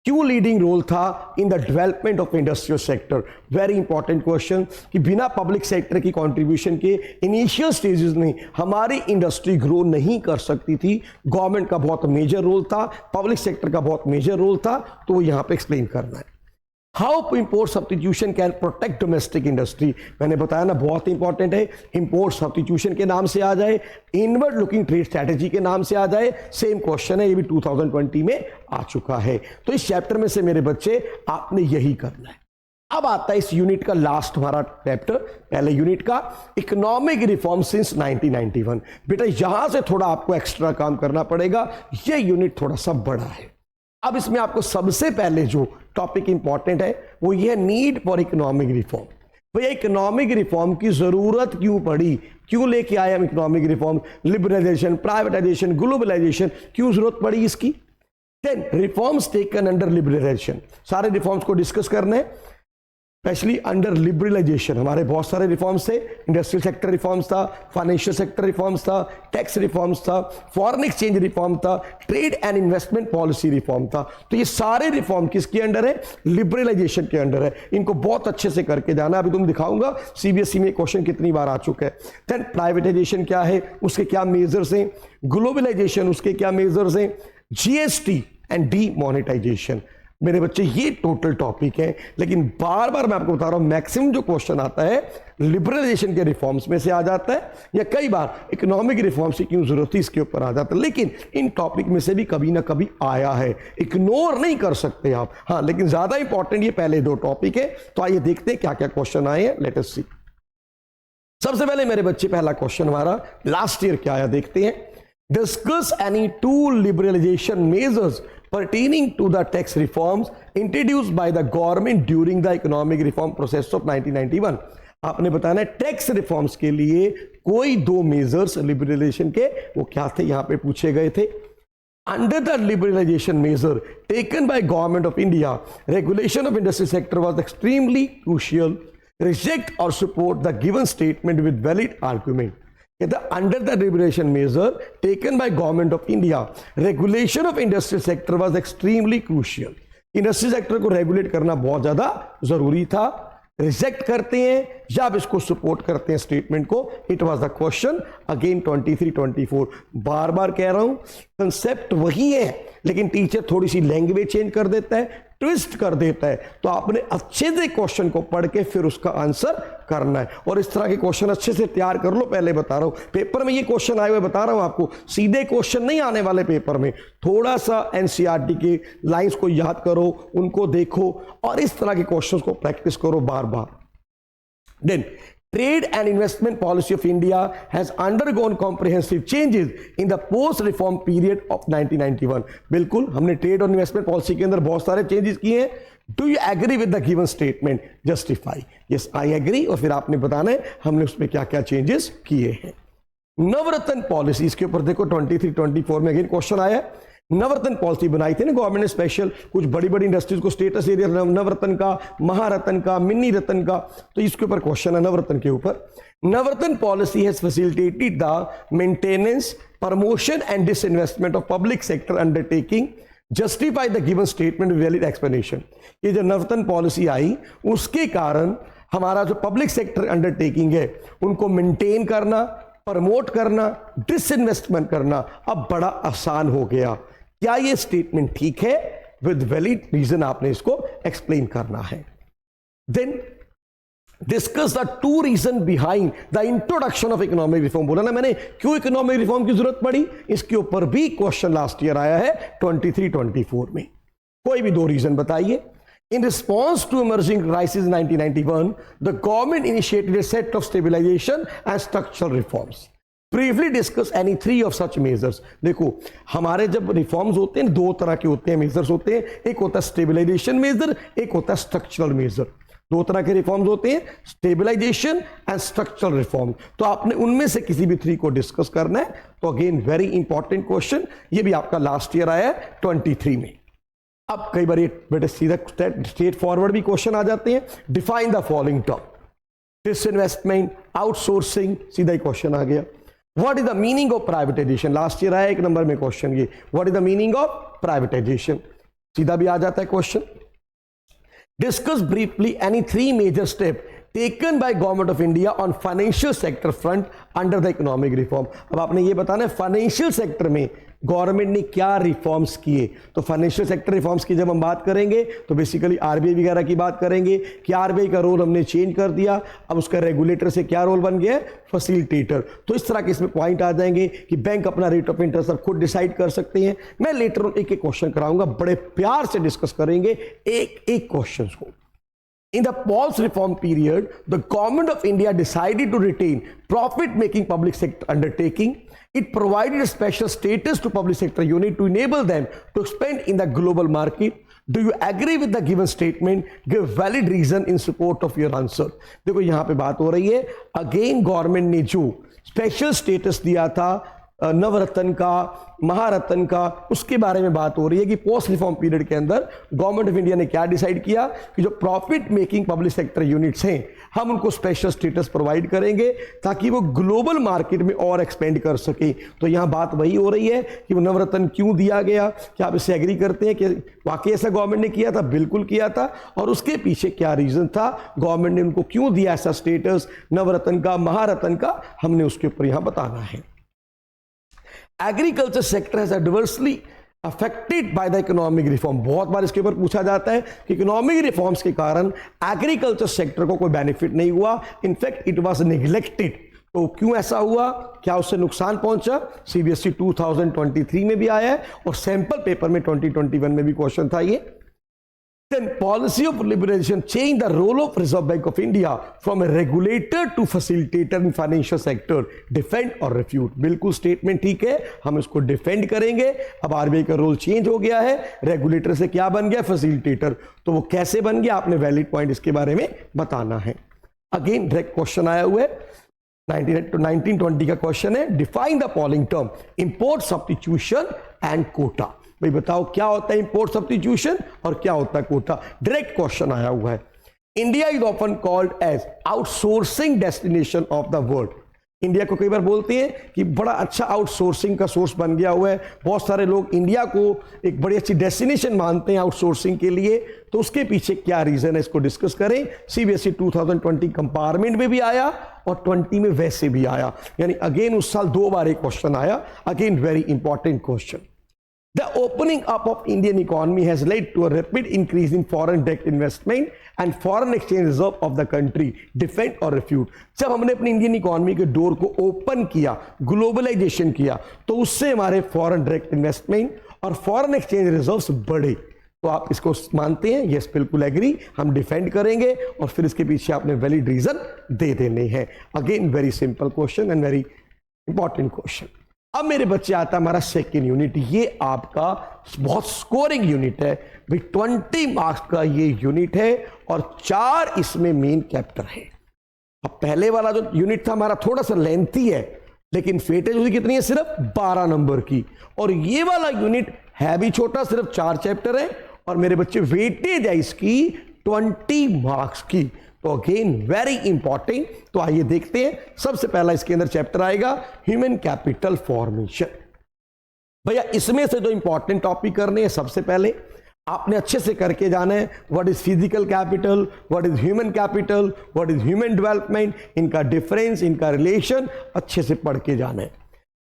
क्यों लीडिंग रोल था in the development of industrial sector. Very important question कि बिना पब्लिक सेक्टर की कंट्रीब्यूशन के इनिशियल स्टेजेस में हमारी इंडस्ट्री ग्रो नहीं कर सकती थी। गवर्नमेंट का बहुत मेजर रोल था, पब्लिक सेक्टर का बहुत मेजर रोल था, तो यहां पे एक्सप्लेन करना है। How import substitution can protect domestic industry, मैंने बताया ना बहुत इंपॉर्टेंट है। इंपोर्ट सब्स्टिट्यूशन के नाम से आ जाए, इनवर्ड लुकिंग ट्रेड स्ट्रैटेजी के नाम से आ जाए, सेम क्वेश्चन है, ये भी 2020 में आ चुका है। तो इस चैप्टर में से मेरे बच्चे आपने यही करना है। अब आता है इस यूनिट का लास्ट हमारा चैप्टर, पहले यूनिट का इकोनॉमिक रिफॉर्म सिंस 1991। बेटा यहां से थोड़ा आपको एक्स्ट्रा काम करना पड़ेगा, यह यूनिट थोड़ा सा बड़ा है। अब इसमें आपको सबसे पहले जो टॉपिक इंपॉर्टेंट है वो ये है नीड फॉर इकोनॉमिक रिफॉर्म। भैया इकोनॉमिक रिफॉर्म की जरूरत क्यों पड़ी, क्यों लेके आए हम economic reform, liberalisation, privatisation, globalisation, क्यों जरूरत पड़ी इसकी। Then reforms taken under liberalisation, सारे रिफॉर्म्स को डिस्कस करने हैं, स्पेशली अंडर लिबरलाइजेशन। हमारे बहुत सारे रिफॉर्म्स थे, इंडस्ट्रियल सेक्टर रिफॉर्म्स था, फाइनेंशियल सेक्टर रिफॉर्म्स था, टैक्स रिफॉर्म्स था, फॉरेन एक्सचेंज रिफॉर्म था, trade and investment policy reform था। तो ये सारे रिफॉर्म किसके अंडर है, लिबरलाइजेशन के अंडर है। इनको बहुत अच्छे से करके जाना, अभी तुम दिखाऊंगा सीबीएसई में क्वेश्चन कितनी बार आ चुका है। देन प्राइवेटाइजेशन क्या है, उसके क्या मेजर्स हैं, ग्लोबलाइजेशन उसके क्या मेजर्स हैं, जीएसटी एंड डीमोनेटाइजेशन। मेरे बच्चे ये टोटल टॉपिक है, लेकिन बार बार मैं आपको बता रहा हूं मैक्सिमम जो क्वेश्चन आता है लिबरलाइजेशन के रिफॉर्म्स में से आ जाता है, या कई बार इकोनॉमिक रिफॉर्म्स की क्यों जरूरत है इसके ऊपर आ जाता है। लेकिन इन टॉपिक में से भी कभी ना कभी आया है, इग्नोर नहीं कर सकते आप। हाँ लेकिन ज्यादा इंपॉर्टेंट ये पहले 2 टॉपिक है। तो आइए देखते हैं क्या क्या क्वेश्चन आए हैं, लेट अस सी। सबसे पहले मेरे बच्चे पहला क्वेश्चन हमारा लास्ट ईयर क्या आया देखते हैं। Discuss any 2 liberalisation measures pertaining to the tax reforms introduced by the government during the economic reform process of 1991। आपने बताना है टैक्स रिफॉर्म्स के लिए कोई 2 मेजर्स लिबरलाइजेशन के, वो क्या थे यहां पे पूछे गए थे। Under the liberalization measure taken by government of India, regulation of industry sector was extremely crucial. Reject or support the given statement with valid argument. Under the liberalization measure taken by government of India, regulation of industrial sector was extremely crucial. Industry sector को regulate करना बहुत ज्यादा जरूरी था। Reject करते हैं या आप इसको सपोर्ट करते हैं स्टेटमेंट को, it was the question again 23-24। बार बार कह रहा हूं कंसेप्ट वही है, लेकिन टीचर थोड़ी सी लैंग्वेज चेंज कर देता है, ट्विस्ट कर देता है। तो आपने अच्छे से क्वेश्चन को पढ़ के फिर उसका आंसर करना है, और इस तरह के क्वेश्चन अच्छे से तैयार कर लो। पहले बता रहा हूं पेपर में ये क्वेश्चन आए हुए बता रहा हूं आपको, सीधे क्वेश्चन नहीं आने वाले पेपर में। थोड़ा सा एनसीईआरटी के लाइंस को याद करो, उनको देखो और इस तरह के क्वेश्चंस को प्रैक्टिस करो बार बार। Then Trade and investment policy of India has undergone comprehensive changes in the post-reform period of 1991। बिल्कुल हमने ट्रेड और इन्वेस्टमेंट पॉलिसी के अंदर बहुत सारे चेंजेस किए हैं। Do you agree with the given statement, justify. Yes I agree, और फिर आपने बताना है हमने उसमें क्या क्या चेंजेस किए हैं। नवरत्न पॉलिसी, इसके ऊपर देखो 23-24 में अगेन क्वेश्चन आया है। नवरत्न पॉलिसी बनाई थी ना गवर्नमेंट ने स्पेशल, कुछ बड़ी बड़ी इंडस्ट्रीज को स्टेटस एरिया नवरत्न का, महारत्न का, मिनी रत्न का। तो इसके ऊपर क्वेश्चन है नवरत्न के ऊपर। Navratna policy has facilitated the maintenance, promotion and disinvestment of public sector undertaking, justify the given statement with valid explanation. ये जो नवरत्न पॉलिसी आई उसके कारण हमारा जो पब्लिक सेक्टर अंडरटेकिंग है उनको मेंटेन करना, प्रमोट करना, डिसइन्वेस्टमेंट करना अब बड़ा आसान हो गया। क्या ये स्टेटमेंट ठीक है? विद वैलिड रीजन आपने इसको एक्सप्लेन करना है। Then discuss the two reason behind the introduction of economic reform. बोला ना मैंने, क्यों इकोनॉमिक रिफॉर्म की जरूरत पड़ी, इसके ऊपर भी क्वेश्चन लास्ट ईयर आया है 23-24 में। कोई भी दो रीजन बताइए। In response to emerging crisis in 1991, the government initiated a set of stabilization and structural reforms. Briefly discuss any three of such measures. देखो हमारे जब रिफॉर्म्स होते हैं दो तरह के होते हैं, मेजर्स होते हैं, एक होता है स्टेबलाइजेशन मेजर, एक होता है स्ट्रक्चरल मेजर। दो तरह के रिफॉर्म्स होते हैं, स्टेबलाइजेशन एंड स्ट्रक्चरल रिफॉर्म। तो आपने उनमें से किसी भी थ्री को डिस्कस करना है। तो अगेन वेरी इंपॉर्टेंट क्वेश्चन, ये भी आपका लास्ट ईयर आया है 23 में। अब कई बार बेटे सीधा स्ट्रेट फॉरवर्ड भी क्वेश्चन आ जाते हैं। Define the following term, disinvestment, outsourcing, सीधा ही क्वेश्चन आ गया। What is the meaning of privatisation, last year आया एक नंबर में क्वेश्चन ये, what is the meaning of privatisation, सीधा भी आ जाता है question. Discuss briefly any three major step taken by government of India on financial sector front under the economic reform. अब आपने ये बताना है फाइनेंशियल सेक्टर में गवर्नमेंट ने क्या रिफॉर्म्स किए। तो फाइनेंशियल सेक्टर रिफॉर्म्स की जब हम बात करेंगे तो बेसिकली आरबीआई वगैरह की बात करेंगे कि आरबीआई का रोल हमने चेंज कर दिया, अब उसका रेगुलेटर से क्या रोल बन गया है, फैसिलिटेटर। तो इस तरह के इसमें पॉइंट आ जाएंगे कि बैंक अपना रेट ऑफ इंटरेस्ट अब खुद डिसाइड कर सकते हैं। मैं लेटर ऑन एक एक क्वेश्चन कराऊंगा, बड़े प्यार से डिस्कस करेंगे एक एक क्वेश्चन को। In the Paul's reform period, the government of India decided to retain profit-making public sector undertaking. It provided a special status to public sector unit to enable them to expand in the global market. Do you agree with the given statement? Give valid reason in support of your answer. देखो यहाँ पे बात हो रही है, again government ने जो special status दिया था नवरत्न का, महारत्न का, उसके बारे में बात हो रही है कि पोस्ट रिफॉर्म पीरियड के अंदर गवर्नमेंट ऑफ इंडिया ने क्या डिसाइड किया कि जो profit making public sector units हैं हम उनको स्पेशल स्टेटस प्रोवाइड करेंगे ताकि वो ग्लोबल मार्केट में और एक्सपेंड कर सके। तो यहां बात वही हो रही है कि वो नवरत्न क्यों दिया गया। क्या आप इससे एग्री करते हैं कि वाकई ऐसा गवर्नमेंट ने किया था? बिल्कुल किया था। और उसके पीछे क्या रीजन था, गवर्नमेंट ने उनको क्यों दिया ऐसा स्टेटस नवरत्न का, महारत्न का, हमने उसके ऊपर यहां बताना है। Agriculture sector has adversely affected by the economic reform. बहुत बार इसके ऊपर पूछा जाता है कि इकोनॉमिक रिफॉर्म्स के कारण एग्रीकल्चर सेक्टर को कोई बेनिफिट नहीं हुआ, इनफैक्ट इट वाज नेग्लेक्टेड। तो क्यों ऐसा हुआ, क्या उससे नुकसान पहुंचा? सीबीएसई 2023 में भी आया है और सैंपल पेपर में 2021 में भी क्वेश्चन था ये। Then policy of liberalization changed the role of Reserve Bank of India from a regulator to facilitator in financial sector. Defend और refute, बिल्कुल स्टेटमेंट ठीक है, हम इसको डिफेंड करेंगे। अब आरबीआई का रोल चेंज हो गया है, रेगुलेटर से क्या बन गया, फैसिलिटेटर। तो वो कैसे बन गया, आपने वैलिड पॉइंट इसके बारे में बताना है। अगेन डायरेक्ट क्वेश्चन आया हुआ है 1920 का क्वेश्चन है। Define the following term import substitution and quota. भाई बताओ क्या होता है इंपोर्ट सब्स्टिट्यूशन और क्या होता है कोटा। डायरेक्ट क्वेश्चन आया हुआ है। India is often called as outsourcing destination of the world. India को कई बार बोलते हैं कि बड़ा अच्छा आउटसोर्सिंग का सोर्स बन गया हुआ है। बहुत सारे लोग इंडिया को एक बड़ी अच्छी डेस्टिनेशन मानते हैं आउटसोर्सिंग के लिए। तो उसके पीछे क्या रीजन है, इसको डिस्कस करें। सीबीएसई 2020 कंपार्टमेंट में भी आया और 20 में वैसे भी आया, यानी अगेन उस साल दो बार एक क्वेश्चन आया। Again very important question. The opening up of Indian economy has led to a rapid increase in foreign direct investment and foreign exchange reserve of the country. Defend or refute. जब हमने अपनी Indian economy के door को open किया, globalisation किया, तो उससे हमारे फॉरेन डायरेक्ट इन्वेस्टमेंट और फॉरेन एक्सचेंज रिजर्व्स बढ़े। तो आप इसको मानते हैं? यस, बिल्कुल एग्री। हम डिफेंड करेंगे और फिर इसके पीछे आपने वैलिड रीजन दे देने हैं। Again very simple question and very important question. अब मेरे बच्चे आता है हमारा सेकेंड यूनिट। ये आपका बहुत स्कोरिंग यूनिट है भाई, 20 मार्क्स का ये यूनिट है और 4 इसमें मेन चैप्टर है। अब पहले वाला जो यूनिट था हमारा थोड़ा सा लेंथी है, लेकिन वेटेज उसकी कितनी है, सिर्फ 12 नंबर की। और ये वाला यूनिट है भी छोटा, सिर्फ 4 चैप्टर है और मेरे बच्चे वेटेज है इसकी 20 मार्क्स की। तो अगेन वेरी इंपॉर्टेंट। तो आइए देखते हैं। सबसे पहला इसके अंदर चैप्टर आएगा ह्यूमन कैपिटल फॉर्मेशन। भैया इसमें से जो इंपॉर्टेंट टॉपिक करने हैं, सबसे पहले आपने अच्छे से करके जाना है। What is physical capital, what is human capital, what is human development, इनका डिफरेंस, इनका रिलेशन अच्छे से पढ़ के जाना है।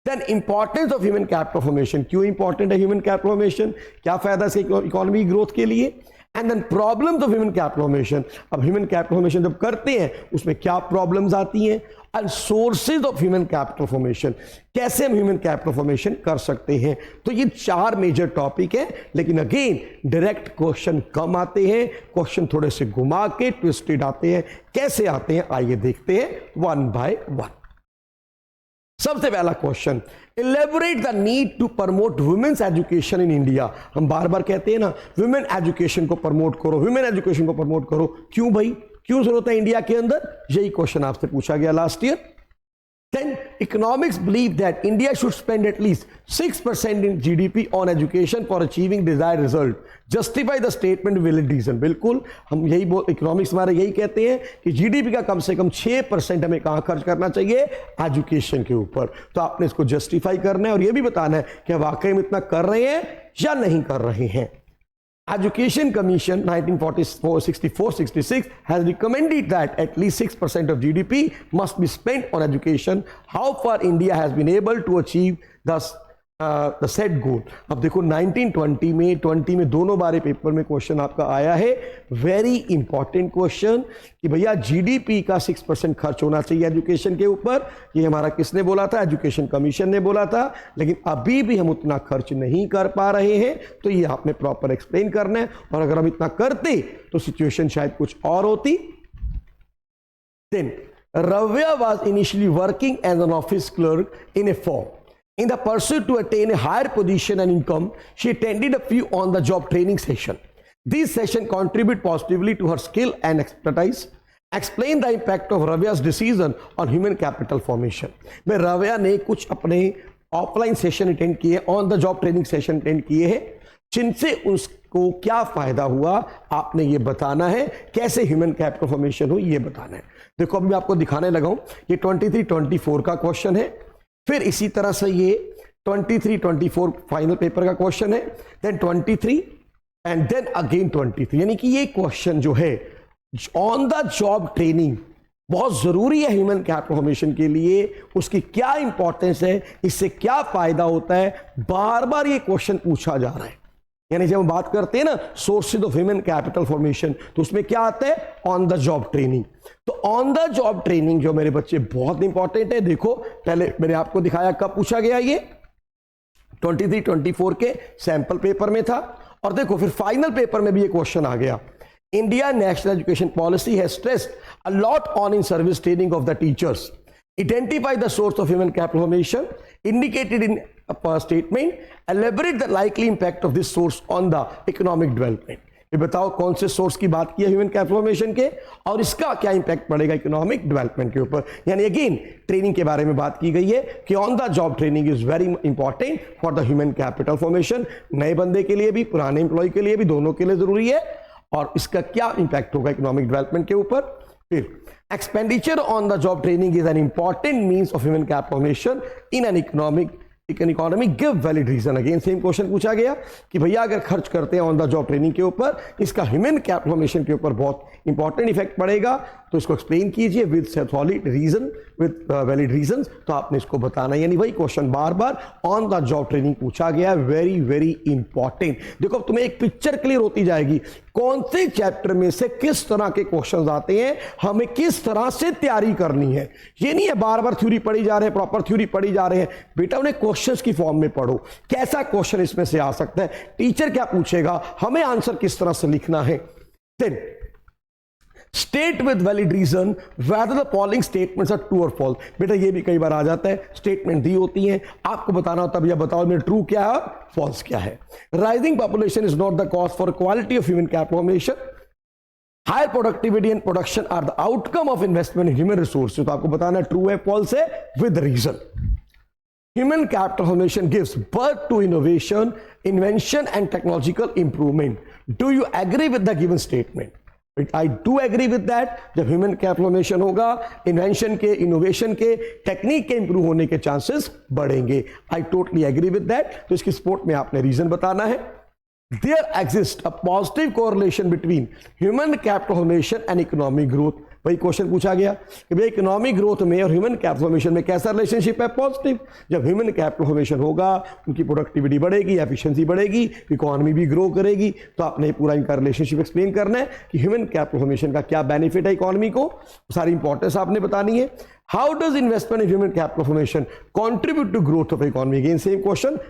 Then importance of human capital formation, क्यों इंपॉर्टेंट है ह्यूमन कैपिटल फॉर्मेशन, क्या फायदा है इकोनॉमी ग्रोथ के लिए। And then problems of human capital formation, अब ह्यूमन कैपिटल फॉर्मेशन जब करते हैं उसमें क्या प्रॉब्लम्स आती हैं। And sources of human capital formation, कैसे हम ह्यूमन कैपिटल फॉर्मेशन कर सकते हैं। तो ये 4 मेजर टॉपिक है, लेकिन अगेन डायरेक्ट क्वेश्चन कम आते हैं, क्वेश्चन थोड़े से घुमा के ट्विस्टेड आते हैं। कैसे आते हैं आइए देखते हैं वन बाय वन। सबसे पहला question, elaborate the need to promote women's education in India. हम बार बार कहते हैं ना वुमेन एजुकेशन को प्रमोट करो, वुमेन एजुकेशन को प्रमोट करो, क्यों भाई, क्यों जरूरत है इंडिया के अंदर, यही क्वेश्चन आपसे पूछा गया last year. Then economics believe that India should spend at least 6% in GDP on education for achieving desired result. Justify the statement with valid reason. बिल्कुल हम यही इकोनॉमिक्स हमारे यही कहते हैं कि जीडीपी का कम से कम 6% हमें कहाँ खर्च करना चाहिए, एजुकेशन के ऊपर। तो आपने इसको जस्टिफाई करना है और ये भी बताना है कि वाकई में इतना कर रहे हैं या नहीं कर रहे हैं। Education Commission 1964-66 has recommended that at least 6% of GDP must be spent on education. How far India has been able to achieve the set goal. अब देखो 1920 में 20 में दोनों बारे पेपर में क्वेश्चन आपका आया है, वेरी इंपॉर्टेंट क्वेश्चन कि भैया जीडीपी का 6% खर्च होना चाहिए एजुकेशन के ऊपर। ये हमारा किसने बोला था, एजुकेशन कमीशन ने बोला था, लेकिन अभी भी हम उतना खर्च नहीं कर पा रहे हैं। तो ये आपने प्रॉपर एक्सप्लेन करना है, और अगर हम इतना करते तो सिचुएशन शायद कुछ और होती। Then Ravya was initially working as an office clerk in a firm. In the pursuit to attain a higher position and income, she attended a few on-the-job training sessions. These sessions contribute positively to her skill and expertise. Explain the impact of Ravya's decision on human capital formation. में रव्या ने कुछ अपने offline session attend किए, on the job training session attend किए हैं, जिनसे उसको क्या फायदा हुआ आपने ये बताना है, कैसे ह्यूमन कैपिटल फॉर्मेशन हो ये बताना है। देखो अभी मैं आपको दिखाने लगा हूं, ये 23-24 का क्वेश्चन है, फिर इसी तरह से ये 23-24 फाइनल पेपर का क्वेश्चन है, देन 23 एंड देन अगेन 23। यानी कि ये क्वेश्चन जो है ऑन द जॉब ट्रेनिंग बहुत जरूरी है ह्यूमन कैपिटल फॉर्मेशन के लिए, उसकी क्या इंपॉर्टेंस है, इससे क्या फायदा होता है, बार बार ये क्वेश्चन पूछा जा रहा है। यानी जब हम बात करते हैं ना sources of human capital formation, तो उसमें क्या आता है, ऑन द जॉब ट्रेनिंग। तो ऑन द जॉब ट्रेनिंग जो मेरे बच्चे बहुत इंपॉर्टेंट है। देखो पहले मैंने आपको दिखाया कब पूछा गया, ये 23-24 के सैंपल पेपर में था, और देखो फिर फाइनल पेपर में भी ये क्वेश्चन आ गया। India national education policy has stressed a lot on in service training of the teachers. Identify the source of human capital formation indicated in a statement. Elaborate the likely impact of this source on the economic development. ये बताओ कौन से source की बात की है human capital formation के, और इसका क्या इंपैक्ट पड़ेगा इकोनॉमिक डेवलपमेंट के ऊपर। यानी अगेन ट्रेनिंग के बारे में बात की गई है कि on the job training is very important for the human capital formation. नए बंदे के लिए भी, पुराने एम्प्लॉय के लिए भी, दोनों के लिए जरूरी है, और इसका क्या इंपैक्ट होगा इकोनॉमिक डेवलपमेंट के ऊपर। फिर expenditure on the job training is an important means of human capital formation in an economy give valid reason. Again same question पूछा गया कि भैया अगर खर्च करते हैं ऑन द जॉब ट्रेनिंग के ऊपर, इसका ह्यूमन कैपिटल फॉर्मेशन के ऊपर बहुत इंपॉर्टेंट इफेक्ट पड़ेगा, तो इसको एक्सप्लेन कीजिए with solid reason, with valid reasons. तो आपने इसको बताना, यानी भाई क्वेश्चन बार बार ऑन द जॉब ट्रेनिंग पूछा गया, वेरी वेरी इंपॉर्टेंट। देखो अब तुम्हें एक पिक्चर क्लियर होती जाएगी कौन से चैप्टर में से किस तरह के क्वेश्चंस आते हैं, हमें किस तरह से तैयारी करनी है। ये नहीं है बार बार थ्योरी पढ़ी जा रहे हैं, प्रॉपर थ्योरी पढ़ी जा रहे हैं, बेटा उन्हें क्वेश्चंस की फॉर्म में पढ़ो, कैसा क्वेश्चन इसमें से आ सकता है, टीचर क्या पूछेगा, हमें आंसर किस तरह से लिखना है। Then state with valid reason whether the following statements are true और फॉल्स। बेटा ये भी कई बार आ जाता है, स्टेटमेंट दी होती हैं, आपको बताना होता है भैया बताओ में ट्रू क्या है फॉल्स क्या है। Rising population is not the cause for quality of human capital formation. Higher productivity and production are the outcome of investment in human resources. तो आपको बताना ट्रू है फॉल्स है with reason. Human capital formation gives birth to innovation, invention and technological improvement. Do you agree with the given statement? I do agree with that. जब human capital formation होगा, invention के, innovation के, technique के improve होने के chances बढ़ेंगे. I totally agree with that. तो इसकी सपोर्ट में आपने रीजन बताना है. there exists a positive correlation between human capital formation and economic growth। भाई क्वेश्चन पूछा गया कि भाई इकोनॉमिक ग्रोथ में और ह्यूमन कैपिटल फॉर्मेशन में कैसा रिलेशनशिप है? पॉजिटिव। जब ह्यूमन कैपिटल फॉर्मेशन होगा उनकी प्रोडक्टिविटी बढ़ेगी, एफिशिएंसी बढ़ेगी, इकोनॉमी भी ग्रो करेगी। तो आपने पूरा इनका रिलेशनशिप एक्सप्लेन करना है कि ह्यूमन कैपिटल फॉर्मेशन का क्या बेनिफिट है इकोनॉमी को, सारी इंपॉर्टेंस आपने बतानी है। How does investment in human capital formation contribute to growth of economy? Again same question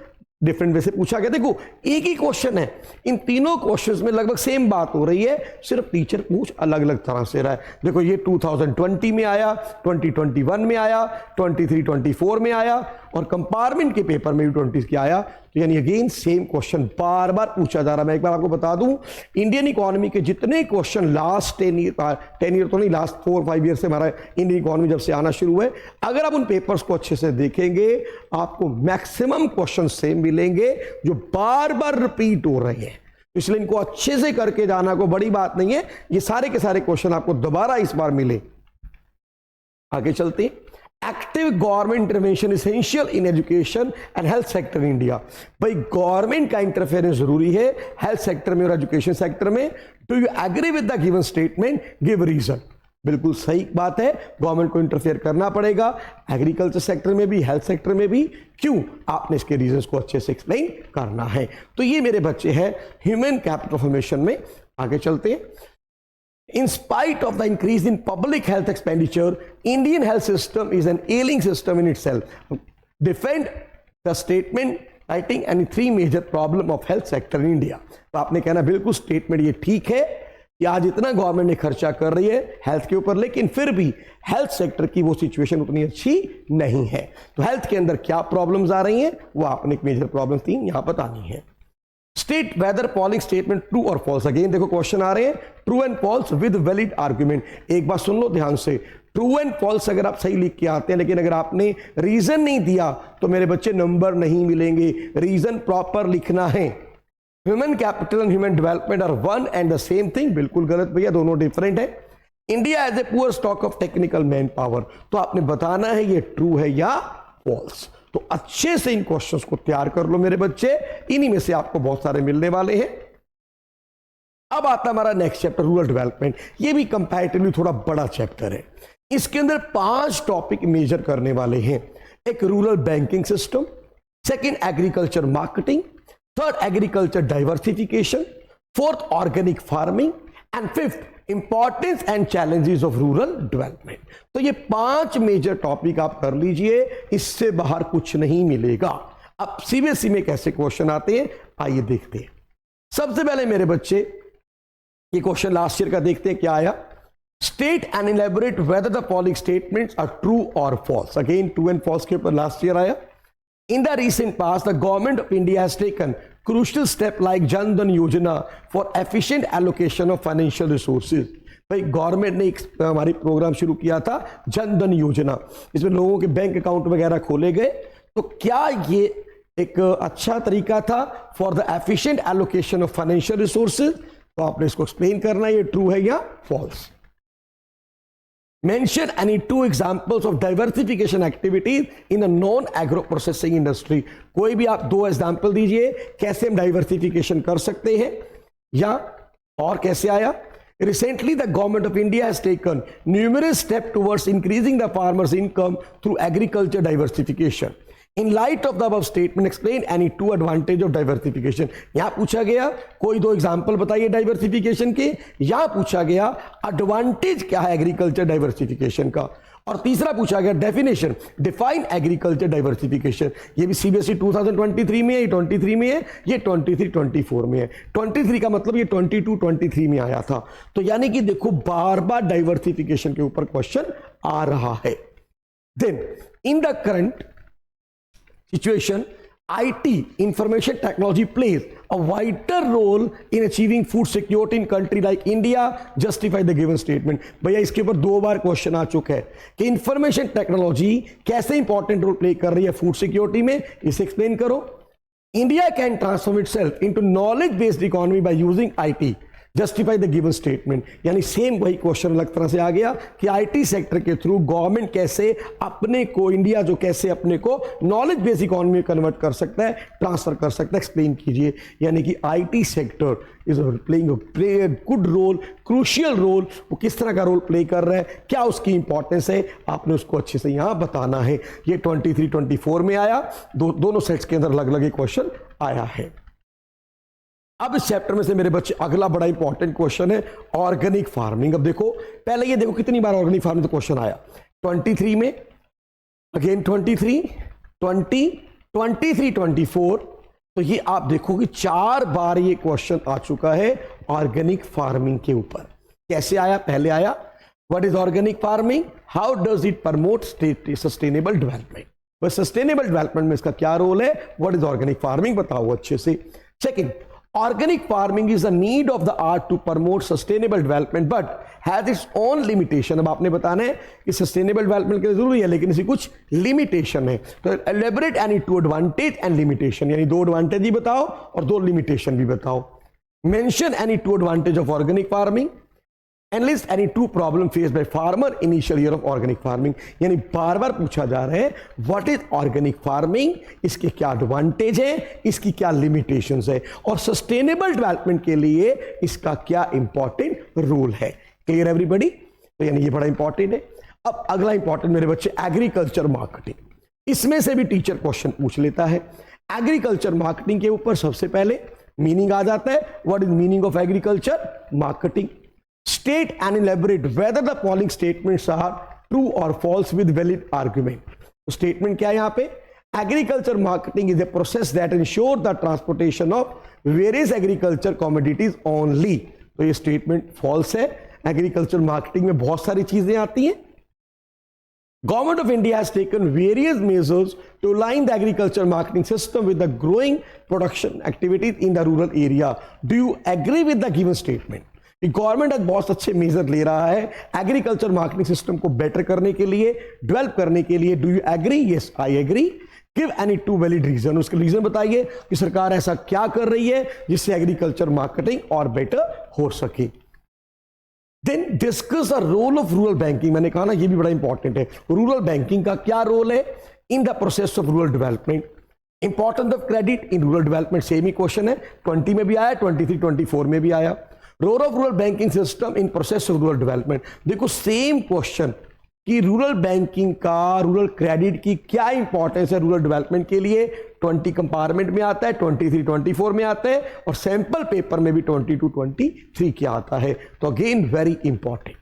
different way से पूछा गया। देखो एक ही क्वेश्चन है, इन तीनों क्वेश्चंस में लगभग सेम बात हो रही है, सिर्फ टीचर पूछ अलग अलग तरह से रहा है। देखो ये 2020 में आया, 2021 में आया, 23-24 में आया और कंपार्टमेंट के पेपर में भी 20 के आया। तो यानी अगेन सेम क्वेश्चन बार बार पूछा जा रहा है। मैं एक बार आपको बता दूं, इंडियन इकोनॉमी के जितने क्वेश्चन लास्ट 10 ईयर तो नहीं, लास्ट 4-5 ईयर से हमारा इंडियन इकोनॉमी जब से आना शुरू है, अगर आप उन पेपर्स को अच्छे से देखेंगे आपको मैक्सिमम क्वेश्चन सेम मिलेंगे जो बार बार रिपीट हो रहे हैं। इसलिए इनको अच्छे से करके जाना को बड़ी बात नहीं है, ये सारे के सारे क्वेश्चन आपको दोबारा इस बार मिले। आगे चलते, active government intervention essential in education and health sector in India. भाई गवर्नमेंट का इंटरफेरेंस जरूरी है हेल्थ सेक्टर में और एजुकेशन सेक्टर में। Do you agree with the given statement? Give reason. बिल्कुल सही बात है, गवर्नमेंट को इंटरफेयर करना पड़ेगा एग्रीकल्चर सेक्टर में भी, हेल्थ सेक्टर में भी। क्यों? आपने इसके रीजंस को अच्छे से एक्सप्लेन करना है। तो ये मेरे बच्चे हैं ह्यूमन कैपिटल फॉर्मेशन में। आगे चलते हैं। In spite of the increase in public health expenditure, Indian health system is an ailing system in itself. Defend the statement citing any 3 major problem of health sector in India. तो आपने कहना बिल्कुल statement ये ठीक है कि आज इतना गवर्नमेंट ने खर्चा कर रही है हेल्थ के ऊपर, लेकिन फिर भी हेल्थ सेक्टर की वो सिचुएशन उतनी अच्छी नहीं है। तो हेल्थ के अंदर क्या प्रॉब्लम्स आ रही हैं वो आपने एक मेजर प्रॉब्लम 3 यहां बतानी है। State whether following statement true और फॉल्स। अगेन देखो क्वेश्चन आ रहे हैं true and false with valid argument. एक बात सुन लो ध्यान से, ट्रू एंड फॉल्स अगर आप सही लिख के आते हैं लेकिन अगर आपने रीजन नहीं दिया तो मेरे बच्चे नंबर नहीं मिलेंगे। रीजन प्रॉपर लिखना है। Human capital and human development are one and the same thing. बिल्कुल गलत भैया, दोनों डिफरेंट है। India has a poor stock of technical manpower. तो आपने बताना है ये ट्रू है या फॉल्स। तो अच्छे से इन क्वेश्चंस को तैयार कर लो मेरे बच्चे, इन्हीं में से आपको बहुत सारे मिलने वाले हैं। अब आता हमारा नेक्स्ट चैप्टर रूरल डेवलपमेंट। ये भी कंपैरेटिवली थोड़ा बड़ा चैप्टर है। इसके अंदर 5 टॉपिक मेजर करने वाले हैं। एक rural banking system, second agriculture marketing, third agriculture diversification, fourth organic farming and fifth importance and challenges of rural development. तो ये 5 मेजर टॉपिक आप कर लीजिए, इससे बाहर कुछ नहीं मिलेगा। अब सीबीएसई में कैसे क्वेश्चन आते हैं आइए देखते हैं। सबसे पहले मेरे बच्चे ये क्वेश्चन लास्ट ईयर का देखते हैं क्या आया। State and elaborate whether the following statements are true और false. Again true and false के ऊपर लास्ट ईयर आया। In the recent past, the government of India has taken crucial steps like Jan Dhan Yojana for efficient allocation of financial resources. भाई government ने एक हमारी programme शुरू किया था जन धन योजना, इसमें लोगों के बैंक अकाउंट वगैरह खोले गए। तो क्या ये एक अच्छा तरीका था for the efficient allocation of financial resources? तो आपने इसको एक्सप्लेन करना है ये ट्रू है या false. Mention any 2 examples of diversification activities in a non-agro processing industry. कोई भी आप 2 एग्जाम्पल दीजिए कैसे हम डाइवर्सिफिकेशन कर सकते हैं, या और कैसे आया। Recently, the government of India has taken numerous steps towards increasing the farmers' income through agriculture diversification. In light of the above statement, explain any 2 advantage of diversification. यहां पूछा गया कोई 2 एग्जांपल बताइए डाइवर्सिफिकेशन के। यहां पूछा गया एडवांटेज क्या है एग्रीकल्चर डाइवर्सिफिकेशन का, और तीसरा पूछा गया डेफिनेशन, डिफाइन एग्रीकल्चर डाइवर्सिफिकेशन। ये भी सीबीएसई 2023 में है, ये 23 में है, ये 23-24 में है। 23 का मतलब ये 22-23 में आया था। तो यानी कि देखो बार बार डाइवर्सिफिकेशन के ऊपर क्वेश्चन आ रहा है। Then in the current situation, IT, information technology plays a vital role in achieving food security in country like India. Justify the given statement. भैया इसके ऊपर 2 बार क्वेश्चन आ चुका है कि इंफॉर्मेशन टेक्नोलॉजी कैसे इंपॉर्टेंट रोल प्ले कर रही है फूड सिक्योरिटी में, इसे एक्सप्लेन करो। India can transform itself into knowledge based economy by using IT. Justify the given statement, यानी सेम वही क्वेश्चन अलग तरह से आ गया कि आईटी सेक्टर के थ्रू गवर्नमेंट कैसे अपने को, इंडिया जो कैसे अपने को नॉलेज बेस्ड इकोनॉमी में कन्वर्ट कर सकता है, ट्रांसफर कर सकता है, एक्सप्लेन कीजिए। यानी कि IT sector is playing good role, crucial role. वो किस तरह का रोल प्ले कर रहा है, क्या उसकी इंपॉर्टेंस है, आपने उसको अच्छे से यहां बताना है। ये 23 24 में आया, दोनों सेट्स के अंदर अलग अलग क्वेश्चन आया है। अब इस चैप्टर में से मेरे बच्चे अगला बड़ा इंपॉर्टेंट क्वेश्चन है ऑर्गेनिक फार्मिंग। अब देखो, पहले ये देखो कितनी बार ऑर्गेनिक फार्मिंग का क्वेश्चन आया, 23 में, अगेन 23, 20, 23, 24। तो ये आप देखो कि 4 बार ये क्वेश्चन आ चुका है ऑर्गेनिक फार्मिंग के ऊपर। कैसे आया, पहले आया what is organic farming, how does it promote sustainable development. बस सस्टेनेबल डेवलपमेंट में इसका क्या रोल है, व्हाट इज ऑर्गेनिक फार्मिंग बताओ अच्छे से। Second, organic farming is a need of the art to promote sustainable development but has its own limitation। अब आपने बताना है कि sustainable development के लिए जरूरी है लेकिन इसी कुछ limitation है। तो elaborate any two advantage and limitation, यानी 2 advantage भी बताओ और 2 limitation भी बताओ। mention any 2 advantage of organic farming and list any 2 problem faced by farmer initial year of organic farming। यानी बार बार पूछा जा रहा है व्हाट इज ऑर्गेनिक फार्मिंग, इसके क्या एडवांटेज है, इसकी क्या लिमिटेशंस है, और सस्टेनेबल डेवलपमेंट के लिए इसका क्या इंपॉर्टेंट रोल है। Clear everybody? तो यानी ये बड़ा इंपॉर्टेंट है। अब अगला इंपॉर्टेंट मेरे बच्चे एग्रीकल्चर मार्केटिंग, इसमें से भी टीचर क्वेश्चन पूछ लेता है। एग्रीकल्चर मार्केटिंग के ऊपर सबसे पहले मीनिंग आ जाता है, what is meaning of agriculture marketing. State and elaborate whether the following statements are true or false with valid argument। तो स्टेटमेंट क्या है यहां पे, agriculture marketing is a process that ensure the transportation of various agriculture commodities only. तो ये statement false है। Agriculture marketing में बहुत सारी चीजें आती हैं। Government of India has taken various measures to align the agriculture marketing system with the growing production activities in the rural area। Do you agree with the given statement? Government आज बहुत अच्छे measure ले रहा है agriculture marketing system को better करने के लिए, डेवलप करने के लिए। Do you agree? Yes I agree. Give any 2 valid reason, उसके रीजन बताइए कि सरकार ऐसा क्या कर रही है जिससे एग्रीकल्चर मार्केटिंग और बेटर हो सके। Then discuss the role of rural banking. मैंने कहा ना ये भी बड़ा इंपॉर्टेंट है, रूरल बैंकिंग का क्या रोल है in the process of rural development. Importance of credit in rural development, same he question है, 20 में भी आया, 23 24 में भी आया। Role of rural banking system in process of rural development, देखो सेम क्वेश्चन कि रूरल बैंकिंग का, रूरल क्रेडिट की क्या इंपॉर्टेंस है रूरल डेवलपमेंट के लिए। 20 कंपार्टमेंट में आता है, 23 24 में आता है, और सैंपल पेपर में भी 22 23 क्या आता है। तो अगेन वेरी इंपॉर्टेंट।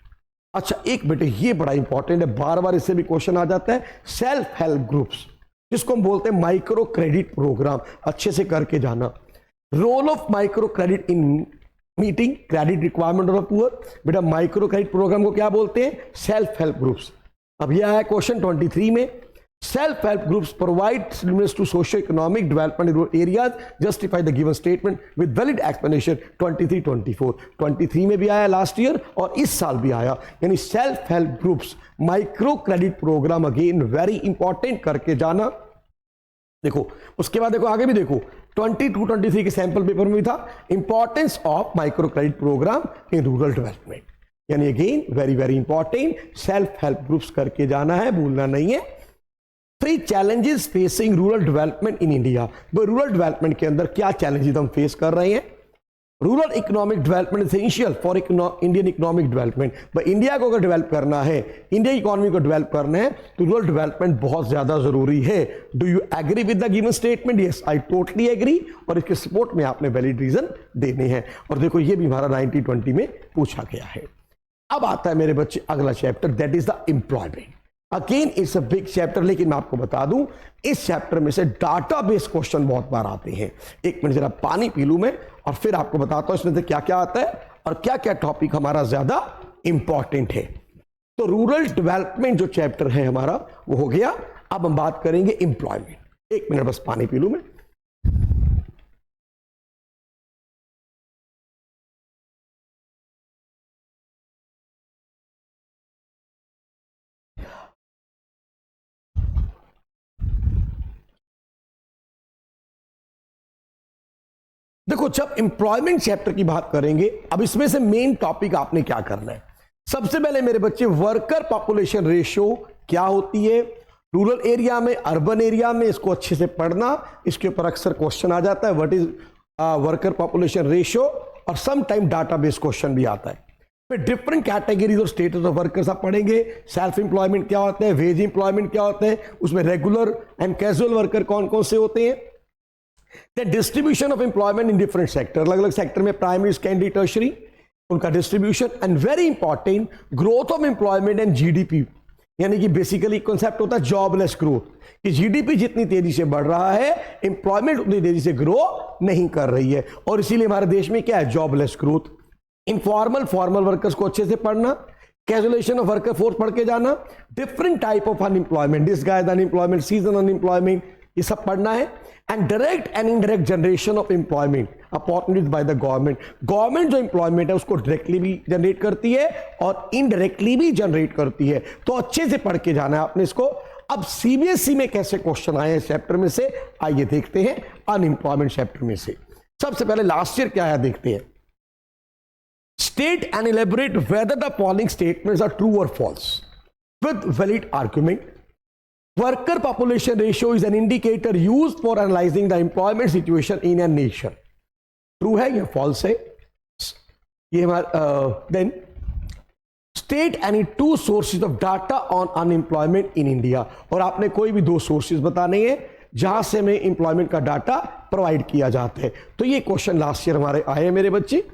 अच्छा एक बेटे ये बड़ा इंपॉर्टेंट है, बार बार इससे भी क्वेश्चन आ जाता है, सेल्फ हेल्प ग्रुप्स जिसको हम बोलते हैं माइक्रो क्रेडिट प्रोग्राम, अच्छे से करके जाना। Role of micro credit in meeting credit requirement of poor. बेटा माइक्रो क्रेडिट प्रोग्राम को क्या बोलते हैं, सेल्फ हेल्प ग्रुप्स। अब यह है क्वेश्चन 23 में, self help groups provide stimulus to socio economic development in rural areas, justify the given statement with valid explanation. 23 24 23 में भी आया लास्ट ईयर और इस साल भी आया। यानी self help groups micro credit programme, again very important करके जाना। देखो उसके बाद देखो आगे भी देखो 22 23 के सैंपल पेपर में भी था, importance of micro credit program in rural development. यानी again very very important, self help groups करके जाना है, भूलना नहीं है। 3 challenges facing rural development in India. Rural development के अंदर क्या चैलेंजेस हम फेस कर रहे हैं। Rural economic development essential for Indian economic development. भाई इंडिया को अगर डेवलप करना है, इंडिया इकोनॉमी को डेवलप करना है, तो रूरल डेवलपमेंट बहुत ज्यादा जरूरी है। Do you agree with the given statement? Yes I totally agree. और इसके सपोर्ट में आपने वैलिड रीजन देने हैं। और देखो ये भी हमारा 1920 में पूछा गया है। अब आता है मेरे बच्चे अगला chapter, that is the employment. Again it's a big chapter, लेकिन मैं आपको बता दूं इस चैप्टर में से डाटाबेस क्वेश्चन बहुत बार आते हैं। एक मिनट जरा पानी पी लूं मैं और फिर आपको बताता हूं इसमें से क्या क्या आता है और क्या क्या टॉपिक हमारा ज्यादा इंपॉर्टेंट है। तो रूरल डेवलपमेंट जो चैप्टर है हमारा वो हो गया। अब हम बात करेंगे एम्प्लॉयमेंट। एक मिनट बस पानी पी लूं मैं। देखो, जब एम्प्लॉयमेंट चैप्टर की बात करेंगे, अब इसमें से मेन टॉपिक आपने क्या करना है, सबसे पहले मेरे बच्चे वर्कर पॉपुलेशन रेशियो क्या होती है, रूरल एरिया में, अर्बन एरिया में, इसको अच्छे से पढ़ना। इसके ऊपर अक्सर क्वेश्चन आ जाता है, what is worker population ratio, और सम टाइम डाटाबेस क्वेश्चन भी आता है। फिर डिफरेंट कैटेगरीज और स्टेटस ऑफ वर्कर्स आप पढ़ेंगे। सेल्फ एम्प्लॉयमेंट क्या होते हैं, वेज एम्प्लॉयमेंट क्या होते हैं, उसमें रेगुलर एंड कैजुअल वर्कर कौन कौन से होते हैं। The distribution of employment in different sector, अलग अलग सेक्टर में, प्राइमरी, सेकेंडरी, टर्शरी, उनका distribution. And very important, growth of employment and GDP, यानी कि बेसिकली कॉन्सेप्ट होता है जॉबलेस ग्रोथ, कि जीडीपी जितनी तेजी से बढ़ रहा है, एम्प्लॉयमेंट उतनी तेजी से ग्रो नहीं कर रही है, और इसीलिए हमारे देश में क्या है, jobless growth. Informal, formal workers को अच्छे से पढ़ना, कैजुअलाइजेशन ऑफ वर्कर फोर्स पढ़ के जाना, different type of unemployment, disguised unemployment, season unemployment, ये सब पढ़ना है। And direct and indirect generation of employment opportunities by the government. Government जो एम्प्लॉयमेंट है उसको डायरेक्टली भी जनरेट करती है और इनडायरेक्टली भी जनरेट करती है, तो अच्छे से पढ़ के जाना है आपने इसको। अब सीबीएसई में कैसे क्वेश्चन आए हैं चैप्टर में से, आइए देखते हैं अनएम्प्लॉयमेंट चैप्टर में से। सबसे पहले लास्ट ईयर क्या आया देखते हैं। State and elaborate whether the following statements are true or false with valid argument. Worker population ratio is an indicator used for analyzing the employment situation in a nation. True है या false है? ये हमारा then state any two sources of data on unemployment in India. और आपने कोई भी दो सोर्सेज बताने हैं जहां से हमें एम्प्लॉयमेंट का डाटा प्रोवाइड किया जाता है। तो ये क्वेश्चन लास्ट ईयर हमारे आए हैं मेरे बच्चे।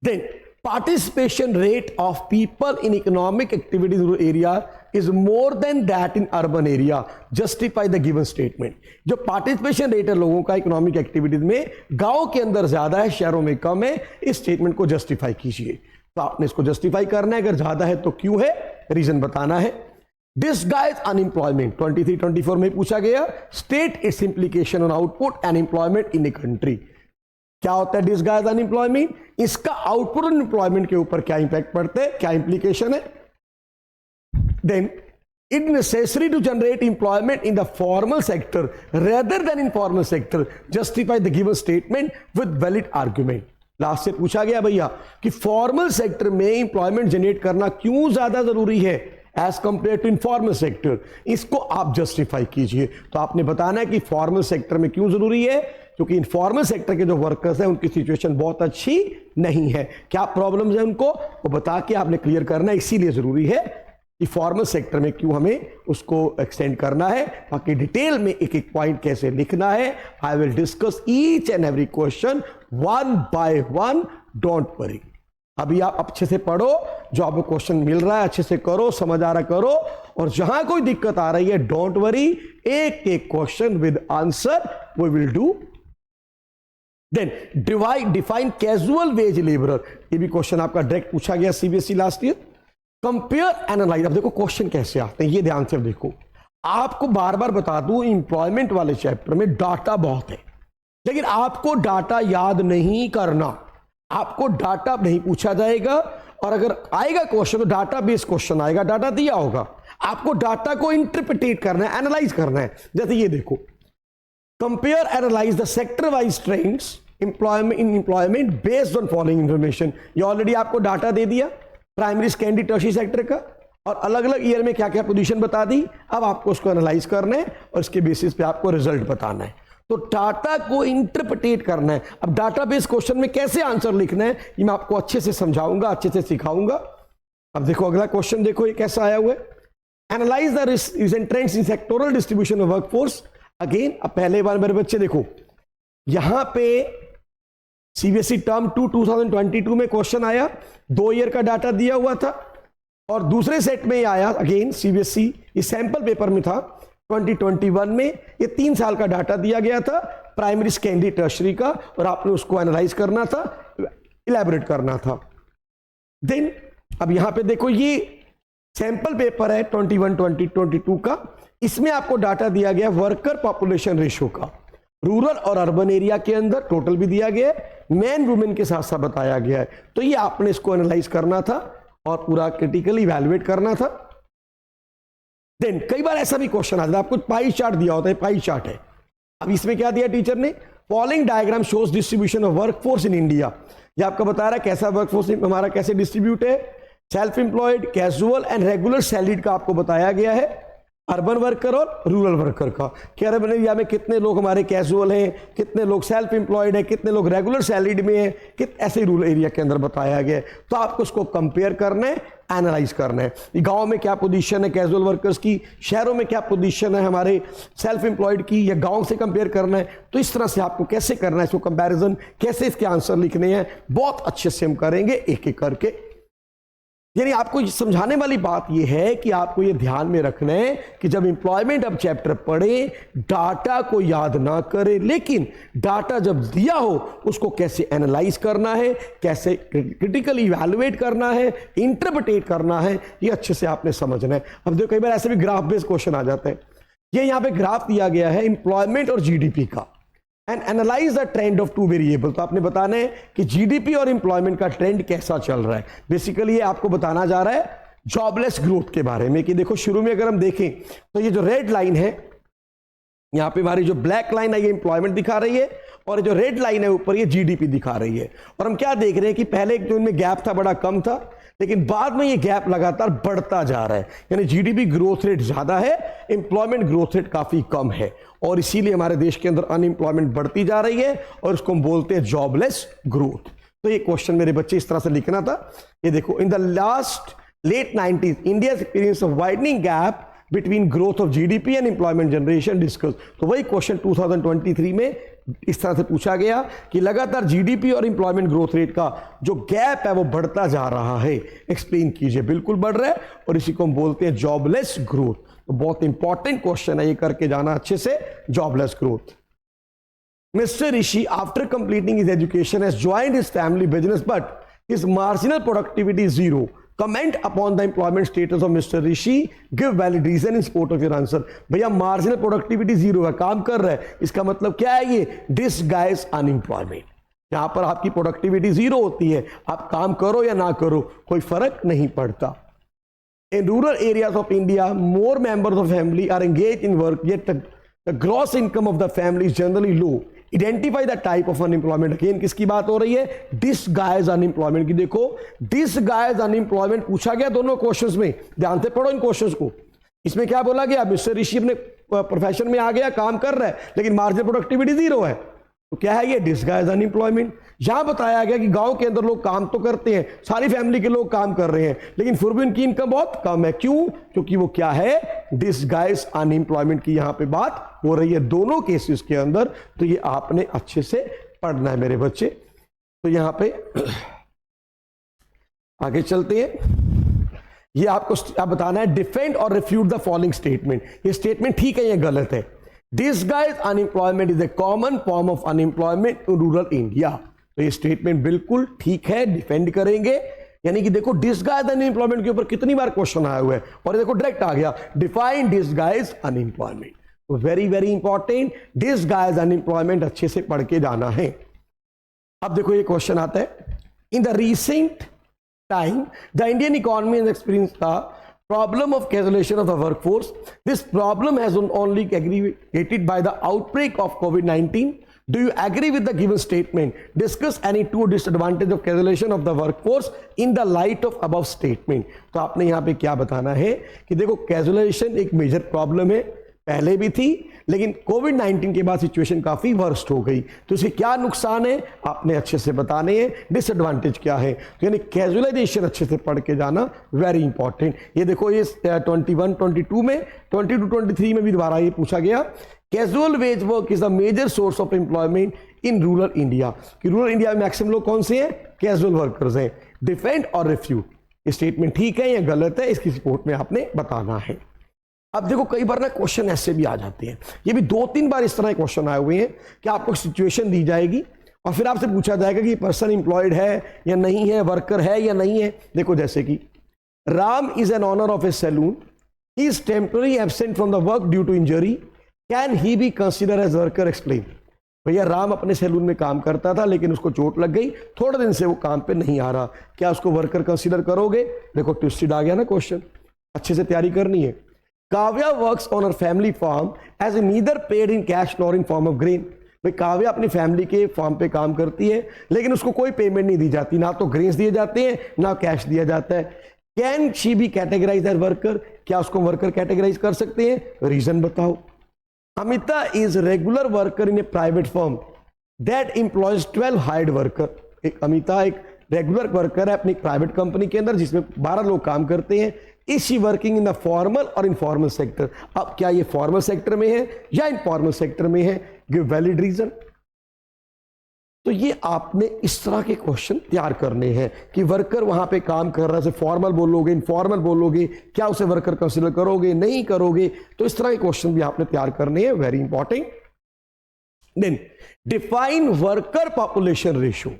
Then participation rate of people in economic activities in rural area is more than that in urban area. Justify the given statement. जो पार्टिसिपेशन रेट है लोगों का इकोनॉमिक एक्टिविटीज में, गांव के अंदर ज्यादा है, शहरों में कम है, इस स्टेटमेंट को जस्टिफाई कीजिए। तो आपने इसको जस्टिफाई करना है, अगर ज्यादा है तो क्यों है, रीजन बताना है। Disguised unemployment 23-24 में पूछा गया, state its implication on output and employment in a country. क्या होता है डिसगाइज अनएम्प्लॉयमेंट, इसका आउटपुट अनएम्प्लॉयमेंट के ऊपर क्या इंपैक्ट पड़ते हैं, क्या इंप्लीकेशन है। Then it necessary to generate employment in the formal sector rather than informal sector, justify the given statement with valid argument. Last से पूछा गया भैया कि फॉर्मल सेक्टर में एम्प्लॉयमेंट जनरेट करना क्यों ज्यादा जरूरी है as compare to informal sector, इसको आप जस्टिफाई कीजिए। तो आपने बताना है कि फॉर्मल सेक्टर में क्यों जरूरी है, क्योंकि इनफॉर्मल सेक्टर के जो वर्कर्स हैं उनकी सिचुएशन बहुत अच्छी नहीं है, क्या प्रॉब्लम्स है उनको वो बता के आपने क्लियर करना है। इसीलिए जरूरी है कि फॉर्मल सेक्टर में क्यों हमें उसको एक्सटेंड करना है, बाकी डिटेल में एक एक पॉइंट कैसे लिखना है। I will discuss each and every question one by one, don't worry. अभी आप अच्छे से पढ़ो, जो आपको क्वेश्चन मिल रहा है अच्छे से करो, समझ आ रहा करो, और जहां कोई दिक्कत आ रही है डोंट वरी, एक एक question with answer we will do. Then define casual wage labourer, ये भी क्वेश्चन आपका डायरेक्ट पूछा गया CBSE last year. Compare analyse, अब देखो क्वेश्चन कैसे आते हैं, ये ध्यान से देखो। आपको बार बार बता दूं एम्प्लॉयमेंट वाले चैप्टर में डाटा बहुत है, लेकिन आपको डाटा याद नहीं करना, आपको डाटा नहीं पूछा जाएगा, और अगर आएगा क्वेश्चन तो डाटा बेस्ड क्वेश्चन आएगा, डाटा दिया होगा, आपको डाटा को इंटरप्रिटेट करना है, एनालाइज करना है। जैसे ये देखो, compare analyse the sector wise trends employment in employment based on following information. ये ऑलरेडी आपको डाटा दे दिया प्राइमरी, सेकेंडरी, टर्शियरी सेक्टर का, और अलग अलग ईयर में क्या क्या पोजीशन बता दी। अब आपको उसको एनालाइज करना है और इसके बेसिस पे आपको रिजल्ट बताना है। तो डाटा को इंटरप्रिटेट करना है। अब डाटा बेस्ड क्वेश्चन में कैसे आंसर लिखना है ये मैं आपको अच्छे से समझाऊंगा, अच्छे से सिखाऊंगा। अब देखो अगला क्वेश्चन, देखो ये कैसा आया हुआ है। Analyse the recent trends in sectoral distribution of workforce. Again अब पहले बार मेरे बच्चे देखो, यहां पे सीबीएसई टर्म 2 2022 में क्वेश्चन आया, 2 ईयर का डाटा दिया हुआ था, और दूसरे सेट में आया अगेन सीबीएसई, ये सैंपल पेपर में था 2021 में, ये 3 साल का डाटा दिया गया था प्राइमरी, सेकेंडरी, टर्शरी का, और आपने उसको एनालाइज करना था, इलैबोरेट करना था। देन अब यहां पे देखो, ये सैंपल पेपर है 21-22 का, इसमें आपको डाटा दिया गया वर्कर पॉपुलेशन रेशियो का, रूरल और अर्बन एरिया के अंदर टोटल भी दिया गया है, मैन वुमेन के साथ साथ बताया गया है। तो ये आपने इसको एनालाइज करना था और पूरा क्रिटिकली इवैल्यूएट करना था। देन कई बार ऐसा भी क्वेश्चन आता है, आपको पाई चार्ट दिया होता है, पाई चार्ट है। अब इसमें क्या दिया टीचर ने, following diagram shows distribution of workforce in India. ये आपका बता रहा है कैसा वर्कफोर्स हमारा कैसे डिस्ट्रीब्यूट है, self employed, casual and regular salaried का आपको बताया गया है, अर्बन वर्कर और रूरल वर्कर का। कि अर्बन एरिया में कितने लोग हमारे कैजुअल हैं, कितने लोग सेल्फ एम्प्लॉयड हैं, कितने लोग रेगुलर सैलरीड में हैं, ऐसे रूरल एरिया के अंदर बताया गया है। तो आपको उसको कंपेयर करना है, एनालाइज करना है। गांव में क्या पोजीशन है कैजुअल वर्कर्स की, शहरों में क्या पोजीशन है हमारे सेल्फ एम्प्लॉयड की, या गांव से कंपेयर करना है। तो इस तरह से आपको कैसे करना है इसको कंपैरिजन, कैसे इसके आंसर लिखने हैं, बहुत अच्छे से हम करेंगे एक एक करके। यानी आपको समझाने वाली बात यह है कि आपको यह ध्यान में रखना है कि जब एम्प्लॉयमेंट अब चैप्टर पढ़े, डाटा को याद ना करें, लेकिन डाटा जब दिया हो उसको कैसे एनालाइज करना है, कैसे क्रिटिकली इवैल्यूएट करना है, इंटरप्रेट करना है, ये अच्छे से आपने समझना है। अब देखो कई बार ऐसे भी ग्राफ बेस्ड क्वेश्चन आ जाते हैं। ये यहां पे ग्राफ दिया गया है एम्प्लॉयमेंट और जीडीपी का, and analyse the trend of two variable. तो आपने बताना है कि जीडीपी और एम्प्लॉयमेंट का ट्रेंड कैसा चल रहा है। बेसिकली ये आपको बताना जा रहा है जॉबलेस ग्रोथ के बारे में। कि देखो शुरू में अगर हम देखें तो ये जो रेड लाइन है, यहां पे हमारी जो ब्लैक लाइन है ये एम्प्लॉयमेंट दिखा रही है, और जो रेड लाइन है ऊपर ये जीडीपी दिखा रही है। और हम क्या देख रहे हैं कि पहले एक जो इनमें गैप था बड़ा कम था, लेकिन बाद में ये गैप लगातार बढ़ता जा रहा है। यानी जीडीपी ग्रोथ रेट ज्यादा है, एम्प्लॉयमेंट ग्रोथ रेट काफी कम है, और इसीलिए हमारे देश के अंदर अनएम्प्लॉयमेंट बढ़ती जा रही है, और इसको हम बोलते हैं जॉबलेस ग्रोथ। तो ये क्वेश्चन मेरे बच्चे इस तरह से लिखना था। ये देखो, in the last late 90s India experience of widening gap between growth of GDP and employment generation discuss. तो वही क्वेश्चन 2023 में इस तरह से पूछा गया कि लगातार जीडीपी और एम्प्लॉयमेंट ग्रोथ रेट का जो गैप है वो बढ़ता जा रहा है, एक्सप्लेन कीजिए। बिल्कुल बढ़ रहा है, और इसी को हम बोलते हैं जॉबलेस ग्रोथ। तो बहुत इंपॉर्टेंट क्वेश्चन है, ये करके जाना अच्छे से, jobless growth. Mister Rishi after completing his education has joined his family business but his marginal productivity is zero. Comment upon the employment status of mister Rishi, give valid reason in support of your answer. भैया marginal productivity zero है, काम कर रहा है, इसका मतलब क्या है, ये डिसगाइज अनएम्प्लॉयमेंट। यहां पर आपकी प्रोडक्टिविटी जीरो होती है, आप काम करो या ना करो कोई फर्क नहीं पड़ता। In rural areas of India, more members of family are engaged in work, yet the gross income of the family is generally low. Identify the type of unemployment. Again, किसकी बात हो रही है, disguised unemployment की। देखो disguised unemployment पूछा गया दोनों क्वेश्चंस में, ध्यान से पढ़ो इन क्वेश्चंस को। इसमें क्या बोला गया, मिस्टर ऋषि अपने प्रोफेशन में आ गया, काम कर रहा है, लेकिन मार्जिनल प्रोडक्टिविटी जीरो है। तो क्या है ये, डिसगाइज अनएम्प्लॉयमेंट। जहां बताया गया कि गांव के अंदर लोग काम तो करते हैं, सारी फैमिली के लोग काम कर रहे हैं, लेकिन फिर भी उनकी इनकम बहुत कम है। क्यों, क्योंकि वो क्या है, डिसगाइज अनएम्प्लॉयमेंट की यहां पे बात हो रही है दोनों केसेस के अंदर। तो ये आपने अच्छे से पढ़ना है मेरे बच्चे। तो यहां पे आगे चलते हैं। ये आपको आप बताना है डिफेंड और रिफ्यूट द फॉलोइंग स्टेटमेंट। ये स्टेटमेंट ठीक है या गलत है। Disguised unemployment is a common form of unemployment in rural India। तो ये स्टेटमेंट बिल्कुल ठीक है, डिफेंड करेंगे। यानी कि देखो डिसगाइज अनएम्प्लॉयमेंट के ऊपर कितनी बार क्वेश्चन आया हुआ है, और देखो डायरेक्ट आ गया, डिफाइन डिसगाइज अनएम्प्लॉयमेंट। तो very very important, disguise unemployment अच्छे से पढ़ के जाना है। अब देखो ये क्वेश्चन आता है, in the recent time the Indian economy has experienced the problem of cancellation of the workforce. This problem has only aggravated by the outbreak of COVID-19. Do you agree with the given statement? Discuss any two disadvantage of cancellation of the workforce in the light of above statement. तो आपने यहाँ पे क्या बताना है कि देखो cancellation एक मेजर प्रॉब्लम है, पहले भी थी, लेकिन कोविड-19 के बाद सिचुएशन काफी वर्स्ट हो गई। तो इसके क्या नुकसान है आपने अच्छे से बताने हैं, डिसएडवांटेज क्या है। तो यानी कैजुअलाइजेशन अच्छे से पढ़ के जाना वेरी इंपॉर्टेंट। ये देखो ये 21, 22 में, 22, 23 में भी दोबारा ये पूछा गया, casual wage work is the major source of employment in rural India. कि रूरल इंडिया में मैक्सिमम लोग कौन से हैं, कैजुअल वर्कर्स हैं। डिफेंड और रिफ्यूट, ये स्टेटमेंट ठीक है या गलत है, इसकी सपोर्ट में आपने बताना है। अब देखो कई बार ना क्वेश्चन ऐसे भी आ जाते हैं, ये भी 2-3 बार इस तरह क्वेश्चन आए हुए हैं कि आपको सिचुएशन दी जाएगी और फिर आपसे पूछा जाएगा कि पर्सन एम्प्लॉयड है या नहीं है, वर्कर है या नहीं है। देखो जैसे कि Ram is an owner of a saloon, he is temporary absent from the work due to injury, can he be consider as worker, explain. भैया राम अपने सैलून में काम करता था, लेकिन उसको चोट लग गई, थोड़े दिन से वो काम पे नहीं आ रहा, क्या उसको वर्कर कंसिडर करोगे। देखो ट्विस्टेड आ गया ना क्वेश्चन, अच्छे से तैयारी करनी है। Kavya works on her family farm as neither paid in cash nor in form of grain. भाई काव्या अपनी फैमिली के फार्म पे काम करती है लेकिन उसको कोई पेमेंट नहीं दी जाती, ना तो ग्रेन्स दिए जाते हैं ना कैश दिया जाता है। Can she be categorise as worker, क्या उसको वर्कर कैटेगराइज कर सकते हैं? रीजन बताओ। Amita is regular worker in a private firm that employs 12 hired worker. एक अमिता एक रेगुलर वर्कर है अपनी प्राइवेट कंपनी के अंदर जिसमें 12 लोग काम करते हैं। Is she working in the formal और इनफॉर्मल सेक्टर? अब क्या ये फॉर्मल सेक्टर में है या इनफॉर्मल सेक्टर में है? Give valid reason. तो ये आपने इस तरह के क्वेश्चन तैयार करने हैं कि वर्कर वहां पे काम कर रहा है, फॉर्मल बोलोगे इनफॉर्मल बोलोगे, क्या उसे वर्कर कंसिडर करोगे नहीं करोगे, तो इस तरह के क्वेश्चन भी आपने तैयार करने हैं, very important. Then define worker population ratio,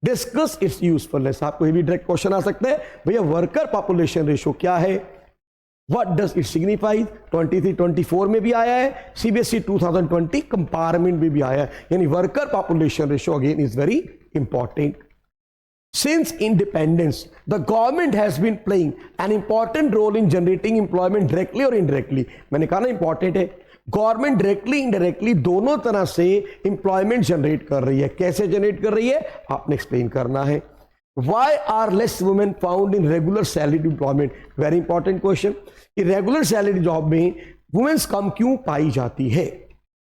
discuss its usefulness. आपको ये भी डायरेक्ट क्वेश्चन आ सकता है, भैया वर्कर पॉपुलेशन रेशियो क्या है, व्हाट डज इट सिग्निफाई? 23-24 में भी आया है, सीबीएसई 2020 कंपार्टमेंट में भी आया है, यानी worker population ratio again is very important. Since independence, the government has been playing an important role in generating employment directly or indirectly. मैंने कहा ना इंपॉर्टेंट है, गवर्नमेंट डायरेक्टली इनडायरेक्टली दोनों तरह से इंप्लॉयमेंट जनरेट कर रही है। कैसे जनरेट कर रही है आपने एक्सप्लेन करना है। Why are less women found in regular salaried employment? Very important question. Regular salary job में वुमेन्स कम क्यों पाई जाती है?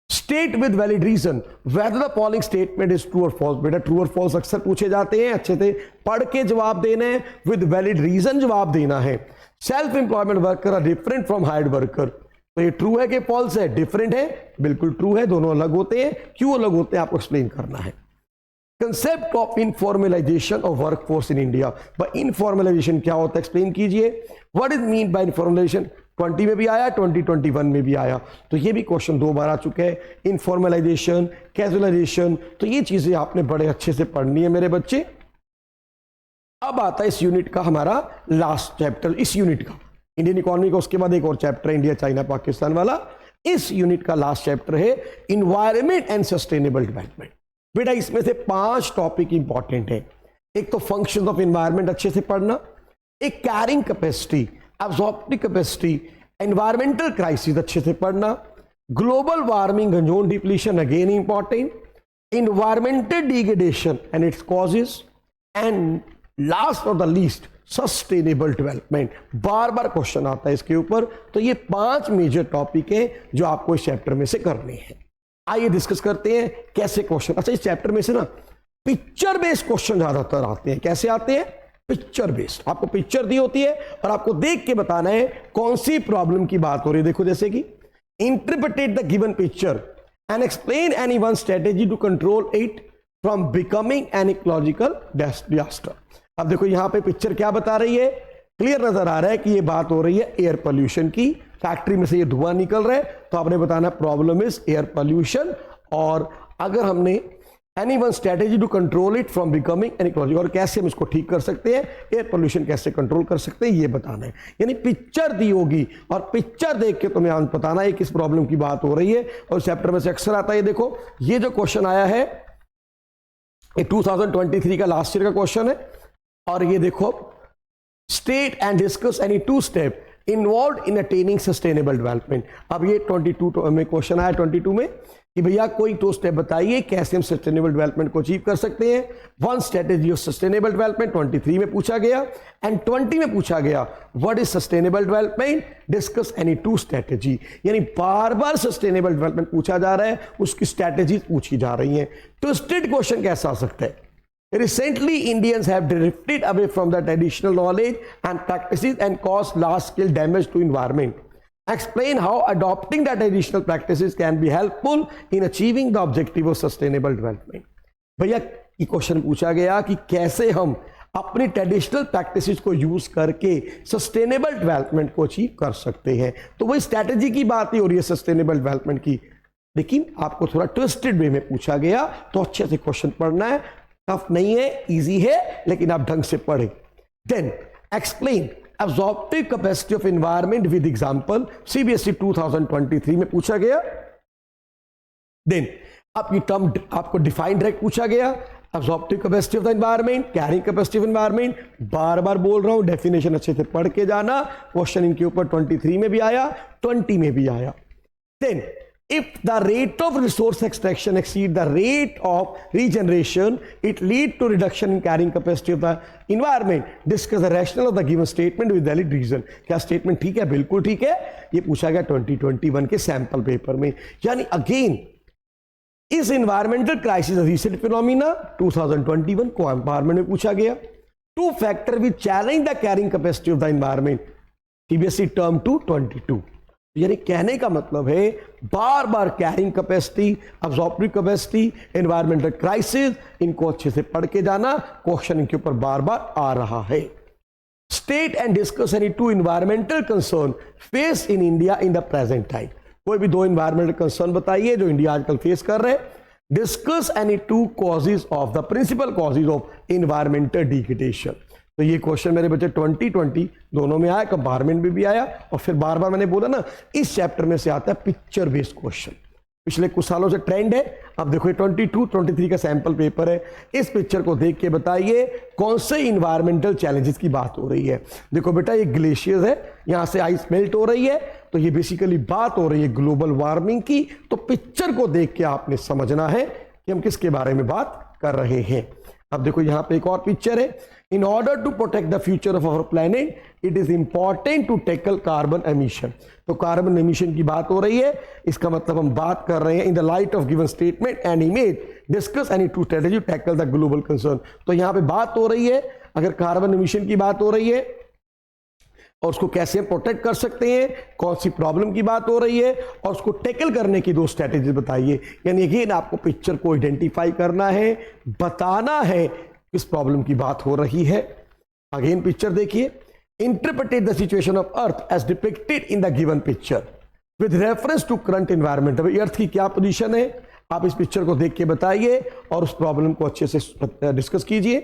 State with valid reason whether the following statement is true और फॉल्स। बेटा ट्रू और फॉल्स अक्सर पूछे जाते हैं, अच्छे से पढ़ के जवाब देना है, विद वैलिड रीजन जवाब देना है। Self employment worker are different from hired worker, तो ये ट्रू है कि फॉल्स है? डिफरेंट है, बिल्कुल ट्रू है, दोनों अलग होते हैं। क्यों अलग होते हैं आपको एक्सप्लेन करना है। Concept of informalisation of workforce in India, भाई इनफॉर्मलाइजेशन क्या होता है एक्सप्लेन कीजिए। What is mean by informalisation? 20 में भी आया, 2021 में भी आया, तो ये भी क्वेश्चन 2 बार आ चुके हैं। इनफॉर्मलाइजेशन, कैजुअलाइजेशन, तो ये चीजें आपने बड़े अच्छे से पढ़नी है मेरे बच्चे। अब आता है इस यूनिट का हमारा लास्ट चैप्टर, इस यूनिट का इंडियन इकोनॉमी का, उसके बाद एक और चैप्टर है इंडिया चाइना पाकिस्तान वाला। इस यूनिट का लास्ट चैप्टर है इन्वायरमेंट एंड सस्टेनेबल डेवलपमेंट। बेटा इसमें से 5 टॉपिक इंपॉर्टेंट है। एक तो फंक्शन ऑफ एनवायरनमेंट अच्छे से पढ़ना, एक carrying capacity, absorptive capacity, environmental crisis अच्छे से पढ़ना, global warming, ozone depletion again important, environmental degradation and its causes, and last और द लीस्ट सस्टेनेबल डेवलपमेंट। बार बार क्वेश्चन आता है इसके ऊपर, तो ये 5 मेजर टॉपिक हैं जो आपको इस चैप्टर में से करने हैं। आइए डिस्कस करते हैं कैसे क्वेश्चन। अच्छा इस चैप्टर में से ना पिक्चर बेस्ड क्वेश्चन ज्यादातर आते हैं। कैसे आते हैं? Picture based. आपको पिक्चर दी होती है और आपको देख के बताना है कौन सी प्रॉब्लम की बात हो रही है। देखो जैसे कि interpret the given picture and explain any one strategy to control it from becoming an ecological disaster. अब देखो यहां पे पिक्चर क्या बता रही है, क्लियर नजर आ रहा है कि ये बात हो रही है एयर पोल्यूशन की। फैक्ट्री में से ये धुआं निकल रहा है, तो आपने बताना प्रॉब्लम इज एयर पोल्यूशन, और अगर हमने any one strategy to control it from becoming an ecology, और कैसे हम इसको ठीक कर सकते हैं, एयर पोल्यूशन कैसे कंट्रोल कर सकते हैं, ये बताना है। यानी पिक्चर दी होगी और पिक्चर देख के तुम्हें बताना है किस प्रॉब्लम की बात हो रही है। और चैप्टर में से अक्सर आता है, देखो ये जो क्वेश्चन आया है ये 2023 का लास्ट ईयर का क्वेश्चन है, और ये देखो state and discuss any 2 step involve in attaining sustainable development. अब ये 22 में क्वेश्चन आया 22 में कि भैया कोई 2 स्टेप बताइए कैसे हम सस्टेनेबल डेवलपमेंट को अचीव कर सकते हैं। 1 स्ट्रेटेजी ऑफ सस्टेनेबल डेवलपमेंट 23 में पूछा गया, एंड 20 में पूछा गया what is sustainable development, discuss any 2 strategy. यानी बार बार सस्टेनेबल डेवलपमेंट पूछा जा रहा है, उसकी स्ट्रेटेजीज पूछी जा रही हैं। ट्विस्टेड क्वेश्चन कैसा आ सकता है? Recently, Indians have drifted away from the traditional knowledge and practices and caused large-scale damage to environment. Explain how adopting the traditional practices can be helpful in achieving the objective of sustainable development. भैया ये question पूछा गया कि कैसे हम अपनी traditional practices को use करके सस्टेनेबल डेवलपमेंट को अचीव कर सकते हैं। तो वही स्ट्रैटेजी की बात ही हो रही है सस्टेनेबल डेवलपमेंट की, लेकिन आपको थोड़ा ट्विस्टेड वे में पूछा गया, तो अच्छे से क्वेश्चन पढ़ना है। टफ नहीं है, इजी है, लेकिन आप ढंग से पढ़े। Then explain absorptive capacity of environment with example, CBSE 2023 में पूछा गया। देन अब ये टर्म आपको डिफाइन डायरेक्ट पूछा गया, absorptive capacity of the environment, carrying capacity of environment. बार बार बोल रहा हूं डेफिनेशन अच्छे से पढ़ के जाना, क्वेश्चन इनके ऊपर 23 में भी आया, 20 में भी आया। Then If the rate of resource extraction exceed the rate of regeneration, it lead to reduction in carrying capacity of the environment. Discuss the rationale of the given statement with valid reason. क्या statement ठीक है? बिल्कुल ठीक है. ये पूछा गया 2021 के सैंपल पेपर में. यानी अगेन इस इन्वायरमेंटल क्राइसिस रीसेंट फिनोमिना 2021 को एनवायरमेंट में पूछा गया. Two factor which challenge the carrying capacity of the environment, CBSE term 222. यानी कहने का मतलब है बार बार carrying capacity, absorptive capacity, environmental crisis, इनको अच्छे से पढ़ के जाना. क्वेश्चन इनके ऊपर बार बार आ रहा है. State and discuss any to environmental concern face in India in the present time. कोई भी दो एनवायरमेंटल कंसर्न बताइए जो इंडिया आजकल फेस कर रहे हैं. Discuss any two causes of the principal causes of environmental degradation. तो ये क्वेश्चन मेरे बच्चे 2020 दोनों में आया, कंपार्टमेंट में भी आया, और फिर बार बार मैंने बोला ना इस चैप्टर में से आता है पिक्चर बेस्ड क्वेश्चन. पिछले कुछ सालों से ट्रेंड है. अब देखो 22-23 का सैंपल पेपर है. इस पिक्चर को देख के बताइए कौन से इन्वायरमेंटल चैलेंजेस की बात हो रही है. देखो बेटा ये ग्लेशियर है, यहां से आइस मेल्ट हो रही है, तो ये बेसिकली बात हो रही है ग्लोबल वार्मिंग की. तो पिक्चर को देख के आपने समझना है कि हम किसके बारे में बात कर रहे हैं. अब देखो यहां पे एक और पिक्चर है. In order to protect the future of our planet, it is important to tackle carbon emission. तो कार्बन एमिशन की बात हो रही है. इसका मतलब हम बात कर रहे हैं इन the light of given statement and image discuss any to strategy tackle the global concern. तो यहां पे बात हो रही है, अगर कार्बन एमिशन की बात हो रही है और उसको कैसे हम प्रोटेक्ट कर सकते हैं, कौन सी प्रॉब्लम की बात हो रही है, और उसको टैकल करने की दो स्ट्रेटेजी बताइए. यानी अगेन आपको पिक्चर को आइडेंटिफाई करना है, बताना है किस प्रॉब्लम की बात हो रही है. अगेन पिक्चर देखिए. Interpreted the situation of earth as depicted in the given picture with reference to current environment. अभी अर्थ की क्या पोजीशन है आप इस पिक्चर को देख के बताइए और उस प्रॉब्लम को अच्छे से डिस्कस कीजिए.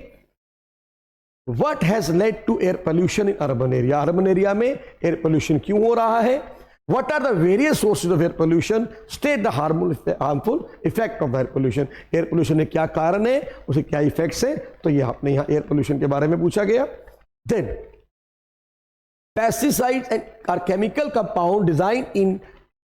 What has led to air pollution in urban area. Urban area में एयर पोल्यूशन क्यों हो रहा है. What are the various sources of air pollution? State the harmful effect of air pollution. Air pollution के क्या कारण है, उसे क्या इफेक्ट्स है. तो ये आपने यहाँ एयर पोल्यूशन के बारे में पूछा गया. Then pesticides are chemical compound designed in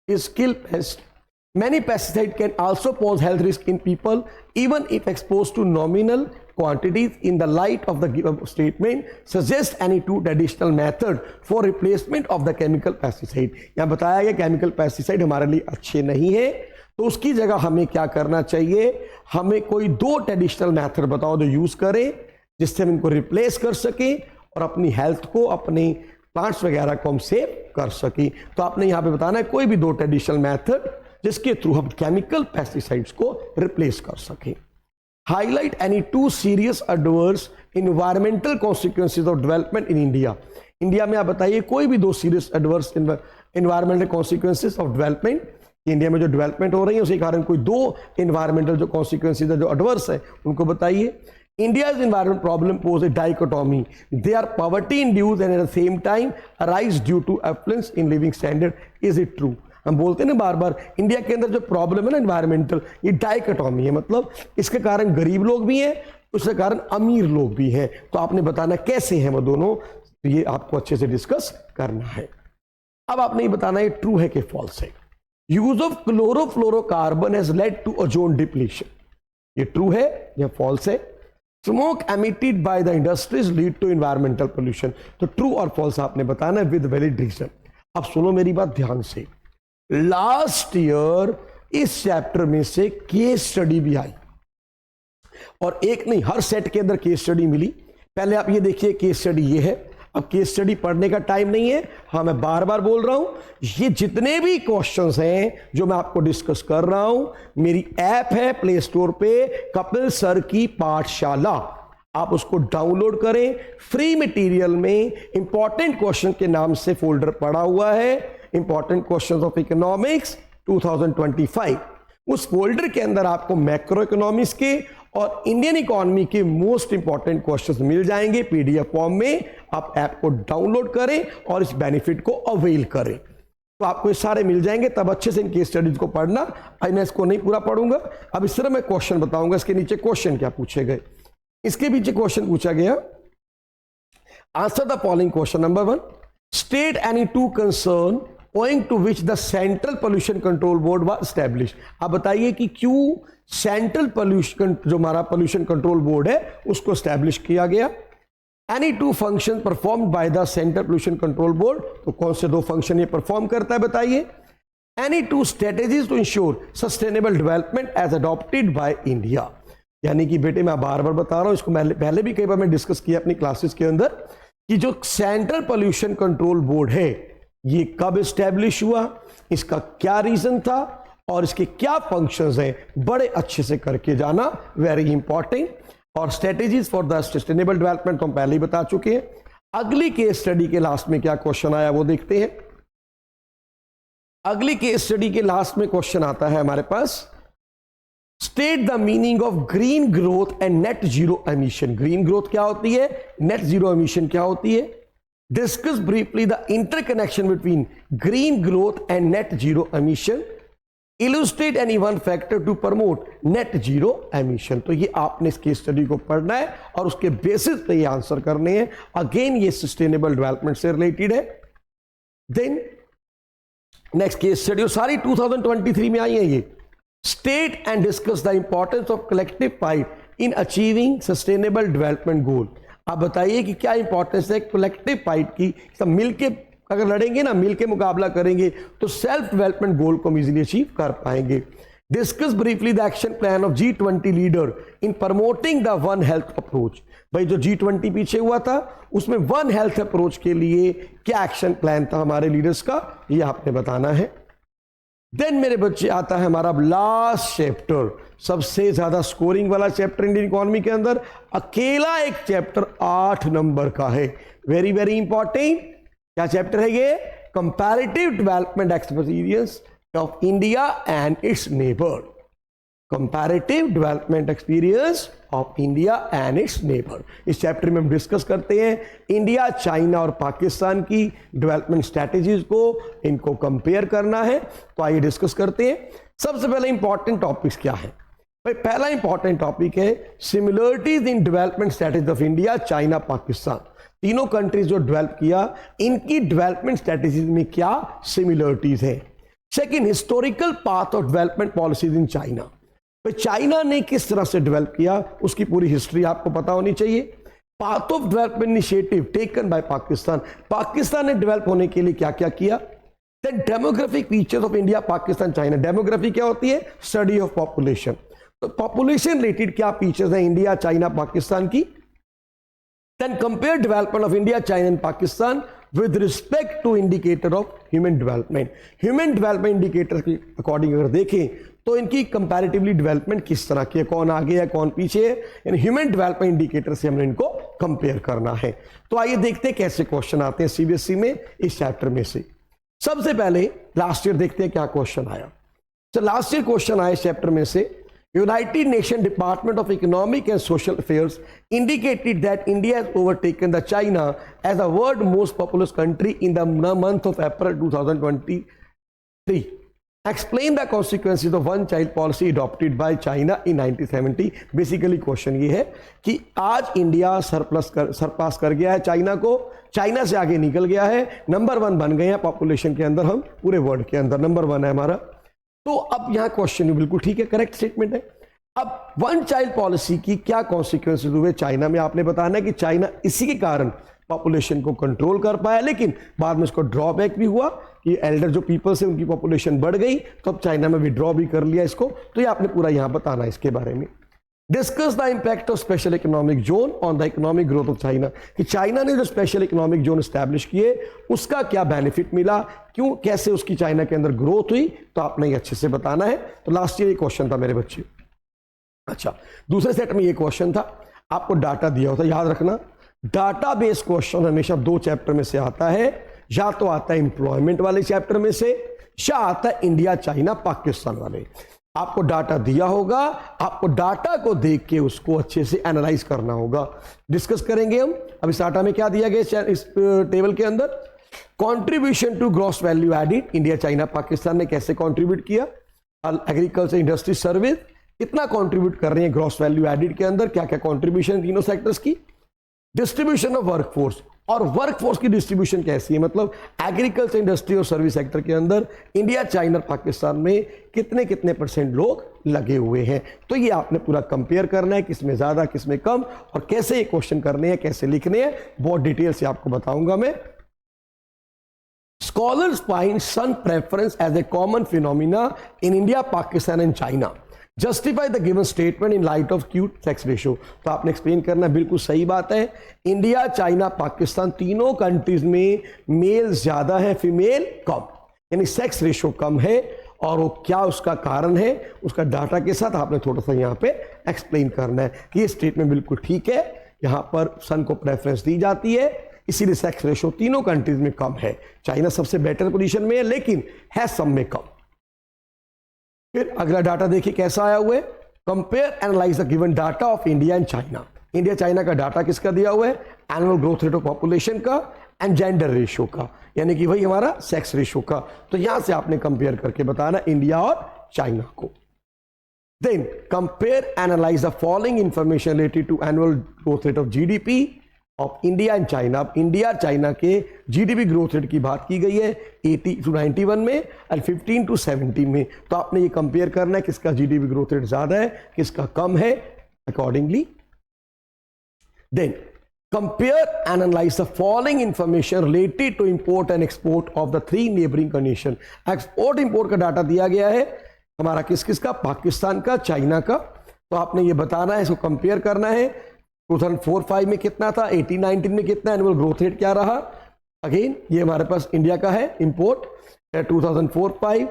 is kill pest. Many pesticides can also pose health risk in people even if exposed to nominal quantities. In the light of the given statement, suggest any two additional method for replacement of the chemical pesticide. यहाँ बताया गया chemical pesticide हमारे लिए अच्छे नहीं है, तो उसकी जगह हमें क्या करना चाहिए. हमें कोई दो ट्रेडिशनल मेथड बताओ जो यूज करें जिससे हम इनको रिप्लेस कर सकें और अपनी हेल्थ को, अपने प्लांट्स वगैरह को हम सेव कर सकें. तो आपने यहाँ पे बताना है कोई भी दो ट्रेडिशनल मेथड जिसके थ्रू हम केमिकल पेस्टिसाइड्स को रिप्लेस कर सकें. Highlight any two serious adverse environmental consequences of development in India. India में आप बताइए कोई भी दो serious adverse environmental consequences of development. India में जो डेवलपमेंट हो रही है उसके कारण कोई दो एनवायरमेंटल जो कॉन्सिक्वेंसेज है जो एडवर्स है उनको बताइए. India's environment problem pose a dichotomy. They are poverty induced and at the same time arise due to affluence in living standard. Is it true? हम बोलते हैं ना बार बार इंडिया के अंदर जो प्रॉब्लम है ना एनवायरमेंटल, ये डाइकोटॉमी है. मतलब इसके कारण गरीब लोग भी हैं, उसके कारण अमीर लोग भी हैं. तो आपने बताना कैसे हैं वो दोनों, तो ये आपको अच्छे से डिस्कस करना है. अब आपने ये बताना है ट्रू है कि फॉल्स है. Use of chlorofluorocarbon has led to ozone depletion. ये ट्रू है या फॉल्स है. Smoke emitted by the industries lead to environmental pollution. तो ट्रू और फॉल्स आपने बताना है विद वैलिड रीजन. अब सुनो मेरी बात ध्यान से. लास्ट ईयर इस चैप्टर में से केस स्टडी भी आई, और एक नहीं हर सेट के अंदर केस स्टडी मिली. पहले आप ये देखिए केस स्टडी ये है. अब केस स्टडी पढ़ने का टाइम नहीं है. हाँ मैं बार बार बोल रहा हूं, ये जितने भी क्वेश्चंस हैं जो मैं आपको डिस्कस कर रहा हूं, मेरी ऐप है प्ले स्टोर पे कपिल सर की पाठशाला. आप उसको डाउनलोड करें. फ्री मटेरियल में इंपॉर्टेंट क्वेश्चन के नाम से फोल्डर पड़ा हुआ है, इंपॉर्टेंट क्वेश्चंस ऑफ इकोनॉमिक्स 2025. उस फोल्डर के अंदर आपको मैक्रो इकोनॉमिक्स के और इंडियन इकोनॉमी के मोस्ट इंपॉर्टेंट क्वेश्चंस मिल जाएंगे पीडीएफ फॉर्म में. आप ऐप को डाउनलोड करें और इस बेनिफिट को अवेल करें, तो आपको ये सारे मिल जाएंगे. तब अच्छे से इन केस स्टडीज को पढ़ना. मैं इसको नहीं पूरा पढ़ूंगा. अब इस तरह मैं क्वेश्चन बताऊंगा. इसके नीचे क्वेश्चन क्या पूछे गए, इसके पीछे क्वेश्चन पूछा गया. Answer the following question. Number 1, state any two concern owing to which the Central Pollution Control Board was established। आप बताइए कि क्यों सेंट्रल पोल्यूशन, जो हमारा पोल्यूशन कंट्रोल बोर्ड है, उसको स्टैब्लिश किया गया। Any two function performed by the central pollution control board, तो कौन से दो फंक्शन ये परफॉर्म करता है बताइए। Any two strategies to ensure sustainable development as adopted by India. यानी कि बेटे मैं बार बार बता रहा हूं, इसको पहले भी कई बार मैं डिस्कस किया अपनी क्लासेस के अंदर, कि जो सेंट्रल पोल्यूशन कंट्रोल बोर्ड है ये कब एस्टेब्लिश हुआ, इसका क्या रीजन था और इसके क्या फंक्शंस हैं, बड़े अच्छे से करके जाना, वेरी इंपॉर्टेंट। और strategies for the sustainable development तो हम पहले ही बता चुके हैं। अगली केस स्टडी के लास्ट में क्या क्वेश्चन आया वो देखते हैं। अगली केस स्टडी के लास्ट में क्वेश्चन आता है हमारे पास, state the meaning of green growth and net zero emission. Green growth क्या होती है, नेट जीरो एमिशन क्या होती है। Discuss briefly the interconnection between green growth and net zero emission. Illustrate any one factor to promote net zero emission. तो ये आपने इस केस स्टडी को पढ़ना है और उसके बेसिस पे ये आंसर करने हैं। अगेन ये सस्टेनेबल डेवलपमेंट से रिलेटेड है। देन नेक्स्ट केस स्टडी सारी 2023 में आई है ये। State and discuss the importance of collective fight in achieving sustainable development goal. आप बताइए कि क्या इंपॉर्टेंस है कलेक्टिव फाइट की। सब मिलके अगर लड़ेंगे ना, मिलके मुकाबला करेंगे तो सेल्फ डेवलपमेंट गोल को हम इजीली अचीव कर पाएंगे। Discuss briefly the action plan of G20 leader in promoting the one health approach. भाई जो G20 पीछे हुआ था उसमें वन हेल्थ अप्रोच के लिए क्या एक्शन प्लान था हमारे लीडर्स का, ये आपने बताना है। देन मेरे बच्चे आता है हमारा लास्ट चैप्टर, सबसे ज्यादा स्कोरिंग वाला चैप्टर इंडियन इकोनॉमी के अंदर। अकेला एक चैप्टर 8 नंबर का है, वेरी वेरी इंपॉर्टेंट। क्या चैप्टर है ये, comparative development experience of India and it's neighbour. Comparative development experience of India and it's neighbour. इस चैप्टर में हम डिस्कस करते हैं इंडिया, चाइना और पाकिस्तान की डेवलपमेंट स्ट्रैटेजीज को, इनको कंपेयर करना है। तो आइए डिस्कस करते हैं। सबसे पहले इंपॉर्टेंट टॉपिक्स क्या है भाई, पहला इंपॉर्टेंट टॉपिक है similarities in development strategy of India, China, Pakistan. तीनों कंट्रीज जो डेवलप किया, इनकी डेवलपमेंट स्ट्रैटेजीज में क्या सिमिलरिटीज है। Second, historical path of development policies in China. China ने किस तरह से डेवलप किया उसकी पूरी हिस्ट्री आपको पता होनी चाहिए। Path of development initiative taken by Pakistan, Pakistan ने डेवलप होने के लिए क्या क्या किया। Then demographic features of India, Pakistan, China. Demography क्या होती है, स्टडी ऑफ पॉपुलेशन। तो पॉपुलेशन रिलेटेड क्या फीचर्स है इंडिया, चाइना, पाकिस्तान की। Then compare development of India, China and Pakistan with respect to indicator of human development. Human development indicator के according अगर देखें तो इनकी कंपैरेटिवली डेवलपमेंट किस तरह की है, कौन आगे है कौन पीछे है, यानी ह्यूमन डेवलपमेंट इंडिकेटर से हमने इनको कंपेयर करना है। तो आइए देखते हैं कैसे क्वेश्चन आते हैं सीबीएसई में इस चैप्टर में से। सबसे पहले लास्ट ईयर देखते हैं क्या क्वेश्चन आया। तो लास्ट ईयर क्वेश्चन आया इस चैप्टर में से, United Nation Department of Economic and Social Affairs indicated that India has overtaken the China as the world most populous country in the month of April 2023। Explain the consequences of one child policy adopted by China in 1970। Basically question ये है कि आज India Sarpass कर गया है China को, China से आगे निकल गया है, नंबर 1 बन गए हैं पॉपुलेशन के अंदर, हम पूरे वर्ल्ड के अंदर नंबर 1 है हमारा। तो अब यहां क्वेश्चन बिल्कुल ठीक है, करेक्ट स्टेटमेंट है। अब वन चाइल्ड पॉलिसी की क्या कॉन्सिक्वेंसेज हुए चाइना में, आपने बताना है कि चाइना इसी के कारण पॉपुलेशन को कंट्रोल कर पाया, लेकिन बाद में इसको ड्रॉबैक भी हुआ कि एल्डर जो पीपल्स है उनकी पॉपुलेशन बढ़ गई, तो अब चाइना में विड्रॉ भी कर लिया इसको। तो ये आपने पूरा यहां बताना है इसके बारे में। Discuss the impact of special economic zone on the economic growth of China, कि चाइना ने जो स्पेशल इकोनॉमिक जोन एस्टैब्लिश किए उसका क्या बेनिफिट मिला, क्यों कैसे उसकी चाइना के अंदर ग्रोथ हुई, तो आपने ये अच्छे से बताना है। तो लास्ट ईयर ये क्वेश्चन था मेरे बच्चे। अच्छा, दूसरे सेट में ये क्वेश्चन था, आपको डाटा दिया होता, याद रखना डाटा बेस्ड क्वेश्चन हमेशा 2 चैप्टर में से आता है, या तो आता है एम्प्लॉयमेंट वाले चैप्टर में से, या आता है इंडिया, चाइना, पाकिस्तान वाले। आपको डाटा दिया होगा, आपको डाटा को देख के उसको अच्छे से एनालाइज करना होगा। डिस्कस करेंगे हम। अब इस डाटा में क्या दिया गया इस टेबल के अंदर, contribution to gross value added, India, China, Pakistan ने कैसे कंट्रीब्यूट किया। एग्रीकल्चर इंडस्ट्री सर्विस कितना कंट्रीब्यूट कर रही है ग्रॉस वैल्यू एडिड के अंदर, क्या क्या कंट्रीब्यूशन तीनों सेक्टर्स की। डिस्ट्रीब्यूशन ऑफ वर्कफोर्स, और वर्कफोर्स की डिस्ट्रीब्यूशन कैसी है, मतलब एग्रीकल्चर, इंडस्ट्री और सर्विस सेक्टर के अंदर इंडिया, चाइना और पाकिस्तान में कितने कितने % लोग लगे हुए हैं। तो ये आपने पूरा कंपेयर करना है, किसमें ज्यादा किसमें कम, और कैसे ये क्वेश्चन करने हैं, कैसे लिखने हैं, बहुत डिटेल से आपको बताऊंगा मैं। Scholars find sun preference as a common phenomena in India, Pakistan and China. Justify the given statement in light of acute sex ratio. तो आपने एक्सप्लेन करना, बिल्कुल सही बात है। इंडिया, चाइना, पाकिस्तान तीनों कंट्रीज में मेल ज्यादा है, फीमेल कम, यानी सेक्स रेशियो कम है। और वो क्या उसका कारण है, उसका डाटा के साथ आपने थोड़ा सा यहाँ पे एक्सप्लेन करना है कि ये स्टेटमेंट बिल्कुल ठीक है। यहाँ पर सन को प्रेफरेंस दी जाती है, इसीलिए सेक्स रेशियो तीनों कंट्रीज में कम है। चाइना सबसे बेटर पोजीशन में है, लेकिन है सब में कम। फिर अगला डाटा देखिए कैसा आया हुआ है। Compare analyse the given data of India and China. India China का डाटा किसका दिया हुआ है, annual growth rate of population का एंड जेंडर रेशियो का, यानी कि भाई हमारा सेक्स रेशियो का। तो यहां से आपने कंपेयर करके बताना इंडिया और चाइना को। Then compare analyse the following information related to annual growth rate of GDP of India and China. अब इंडिया चाइना के जीडीपी ग्रोथ रेट की बात की गई है 80 to 91 में और 15 to 17 में। तो आपने ये कंपेयर करना है किसका जीडीपी ग्रोथ रेट ज्यादा है, किसका कम है, accordingly. Then compare analyse the following information related to import and export of the 3 neighbouring condition. Export import का डाटा दिया गया है हमारा किस किस का, पाकिस्तान का, चाइना का। तो आपने ये बताना है, इसको कंपेयर करना है। 2004-05 में कितना था, 18-19 में कितना, एनुअल ग्रोथ रेट क्या रहा। अगेन ये हमारे पास इंडिया का है इंपोर्ट 2004-05,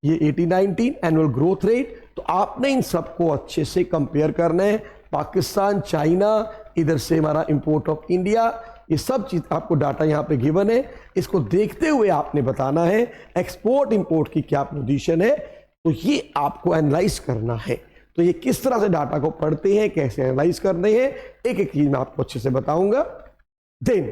ये 18-19 एनुअल ग्रोथ रेट। तो आपने इन सबको अच्छे से कंपेयर करना है, पाकिस्तान, चाइना, इधर से हमारा इंपोर्ट ऑफ इंडिया, ये सब चीज आपको डाटा यहाँ पे गिवन है। इसको देखते हुए आपने बताना है एक्सपोर्ट इंपोर्ट की क्या पोजीशन है। तो ये आपको एनालाइज करना है। तो ये किस तरह से डाटा को पढ़ते हैं, कैसे एनालाइज करते हैं, एक एक चीज मैं आपको अच्छे से बताऊंगा। Then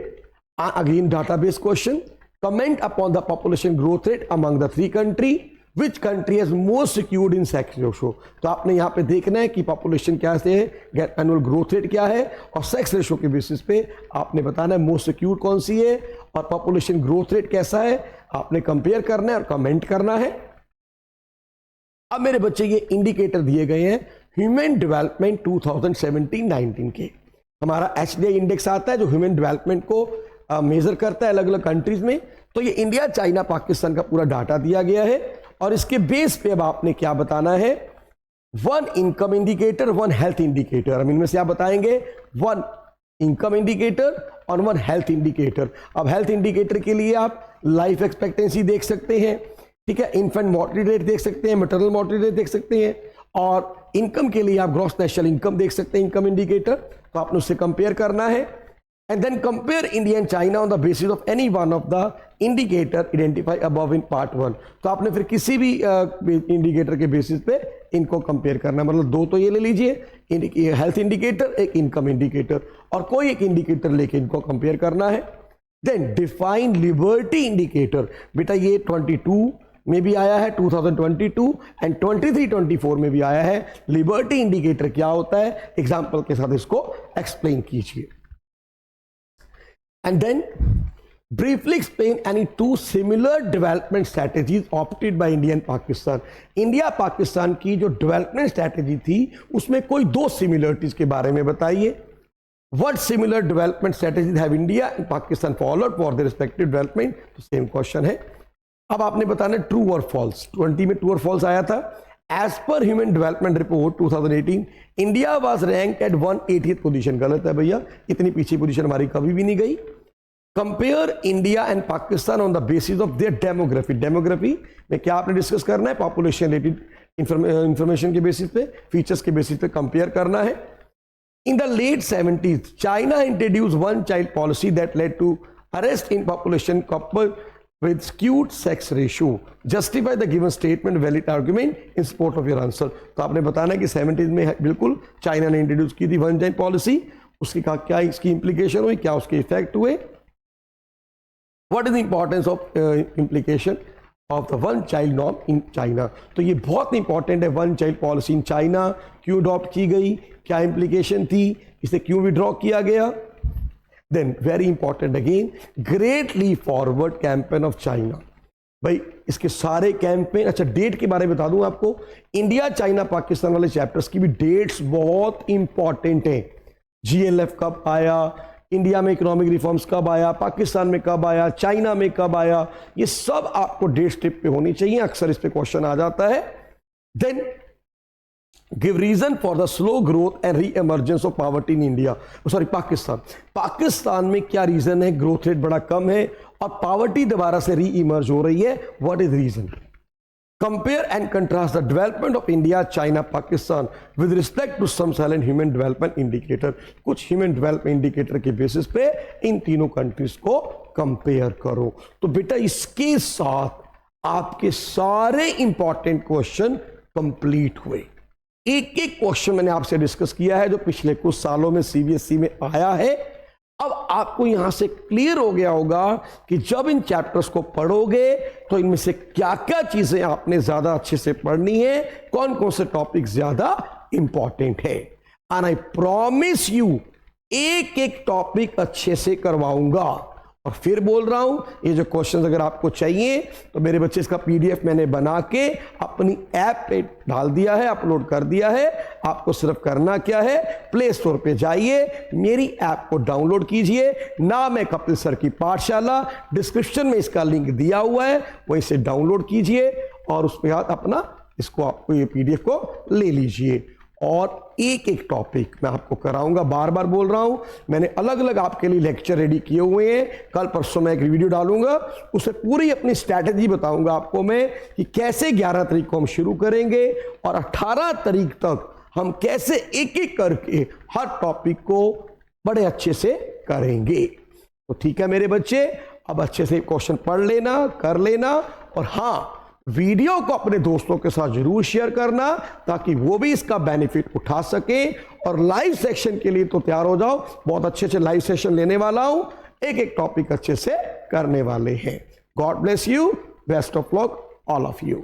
again database question, comment upon the population growth rate among the 3 country, which country has most secured in sex ratio. तो आपने यहां पे देखना है कि पॉपुलेशन क्या से है, एनुअल ग्रोथ रेट क्या है, और सेक्स रेशियो के बेसिस पे आपने बताना है मोस्ट सिक्योर्ड कौन सी है और पॉपुलेशन ग्रोथ रेट कैसा है। आपने कंपेयर करना है और कमेंट करना है। अब मेरे बच्चे ये इंडिकेटर दिए गए हैं ह्यूमन डेवलपमेंट 2017-19 के। हमारा HDI इंडेक्स आता है जो ह्यूमन डेवलपमेंट को मेजर करता है अलग अलग कंट्रीज में। तो ये इंडिया, चाइना, पाकिस्तान का पूरा डाटा दिया गया है और इसके बेस पे अब आपने क्या बताना है, 1 इनकम इंडिकेटर, 1 हेल्थ इंडिकेटर। हम इनमें से आप बताएंगे 1 इनकम इंडिकेटर और 1 हेल्थ इंडिकेटर। अब हेल्थ इंडिकेटर के लिए आप लाइफ एक्सपेक्टेंसी देख सकते हैं, ठीक है, इन्फेंट मॉर्टेलिटी रेट देख सकते हैं, मैटरनल मॉर्टेलिटी रेट देख सकते हैं, और इनकम के लिए आप ग्रॉस नेशनल इनकम देख सकते हैं, इनकम इंडिकेटर। तो आपने उससे कंपेयर करना है and then compare India and China on the basis of any one of the indicator identify above in part 1। तो आपने फिर किसी भी इंडिकेटर के बेसिस पे इनको कंपेयर करना है, मतलब 2 तो ये ले लीजिए, हेल्थ इंडिकेटर, एक इनकम इंडिकेटर, और कोई एक इंडिकेटर लेके इनको कंपेयर करना है। Then define liberty indicator. बेटा ये 22 में भी आया है 2022 एंड 23-24 में भी आया है। लिबर्टी इंडिकेटर क्या होता है, एग्जांपल के साथ इसको एक्सप्लेन कीजिए। And then briefly explain any 2 similar development strategies opted by India and Pakistan. India Pakistan की जो डेवलपमेंट स्ट्रैटेजी थी उसमें कोई 2 सिमिलरिटीज के बारे में बताइए। What similar development strategies have India and Pakistan followed for their respective development? तो सेम क्वेश्चन है। अब आपने बताना ट्रू और फॉल्स। 20 में ट्रू और फॉल्स आया था। As per human development report 2018 India was rank at 180th position. गलत है भैया, इतनी पीछे पोजीशन हमारी कभी भी नहीं गई। Compare India and Pakistan on the basis of their demography. Demography में क्या आपने डिस्कस करना है, पॉपुलेशन रिलेटेड इंफॉर्मेशन के बेसिस पे, फीचर्स के बेसिस पे कंपेयर करना है। In the late 70s, China introduced one-child policy that led to arrest in population coupled with skewed sex ratio. Justify the given statement, valid argument in support of your answer. तो आपने बताना है कि 70s में बिल्कुल China ने introduce की थी वन-चाइल्ड पॉलिसी, उसकी क्या इसकी इंप्लीकेशन हुई, क्या उसके इफेक्ट हुए। What is the importance of implication of the one-child norm in China? तो ये बहुत इंपॉर्टेंट है, वन-चाइल्ड पॉलिसी इन चाइना क्यों अडॉप्ट की गई, क्या इंप्लीकेशन थी, इसे क्यों विड्रॉ किया गया। Then very important again, great leap forward campaign of China. भाई इसके सारे कैंपेन, अच्छा डेट के बारे में बता दूं आपको, इंडिया चाइना पाकिस्तान वाले चैप्टर्स की भी डेट्स बहुत इंपॉर्टेंट हैं। GLF कब आया, इंडिया में इकोनॉमिक रिफॉर्म्स कब आया, पाकिस्तान में कब आया, चाइना में कब आया, ये सब आपको डेट स्टेप पे होनी चाहिए, अक्सर इस पे क्वेश्चन आ जाता है। Then give reason for the slow growth and re emergence of poverty in India, sorry Pakistan में क्या रीजन है, ग्रोथ रेट बड़ा कम है और पॉवर्टी दोबारा से री इमर्ज हो रही है, what is reason. Compare and contrast the development of India China Pakistan with respect to some silent human development indicator, कुछ ह्यूमन डेवलपमेंट इंडिकेटर के बेसिस पे इन तीनों कंट्रीज को कंपेयर करो। तो बेटा इसके साथ आपके सारे इंपॉर्टेंट क्वेश्चन कंप्लीट हुए। एक एक क्वेश्चन मैंने आपसे डिस्कस किया है जो पिछले कुछ सालों में CBSE में आया है। अब आपको यहां से क्लियर हो गया होगा कि जब इन चैप्टर्स को पढ़ोगे तो इनमें से क्या क्या चीजें आपने ज्यादा अच्छे से पढ़नी है, कौन कौन से टॉपिक ज्यादा इंपॉर्टेंट है। एंड आई प्रॉमिस यू एक एक टॉपिक अच्छे से करवाऊंगा। और फिर बोल रहा हूं, ये जो क्वेश्चंस अगर आपको चाहिए तो मेरे बच्चे इसका PDF मैंने बना के अपनी ऐप पे डाल दिया है, अपलोड कर दिया है। आपको सिर्फ करना क्या है, प्ले स्टोर पे जाइए, मेरी ऐप को डाउनलोड कीजिए, नाम है कपिल सर की पाठशाला, डिस्क्रिप्शन में इसका लिंक दिया हुआ है, वो इसे डाउनलोड कीजिए और उस पर अपना इसको आपको ये PDF को ले लीजिए। और एक एक टॉपिक मैं आपको कराऊंगा, बार बार बोल रहा हूं, मैंने अलग अलग आपके लिए लेक्चर रेडी किए हुए हैं। कल परसों मैं एक वीडियो डालूंगा, उससे पूरी अपनी स्ट्रैटेजी बताऊंगा आपको मैं कि कैसे 11 तारीख को हम शुरू करेंगे और 18 तारीख तक हम कैसे एक एक करके हर टॉपिक को बड़े अच्छे से करेंगे। तो ठीक है मेरे बच्चे, अब अच्छे से क्वेश्चन पढ़ लेना, कर लेना, और हाँ वीडियो को अपने दोस्तों के साथ जरूर शेयर करना ताकि वो भी इसका बेनिफिट उठा सके। और लाइव सेक्शन के लिए तो तैयार हो जाओ, बहुत अच्छे से लाइव सेशन लेने वाला हूं, एक एक टॉपिक अच्छे से करने वाले हैं। God bless you, best of luck all of you.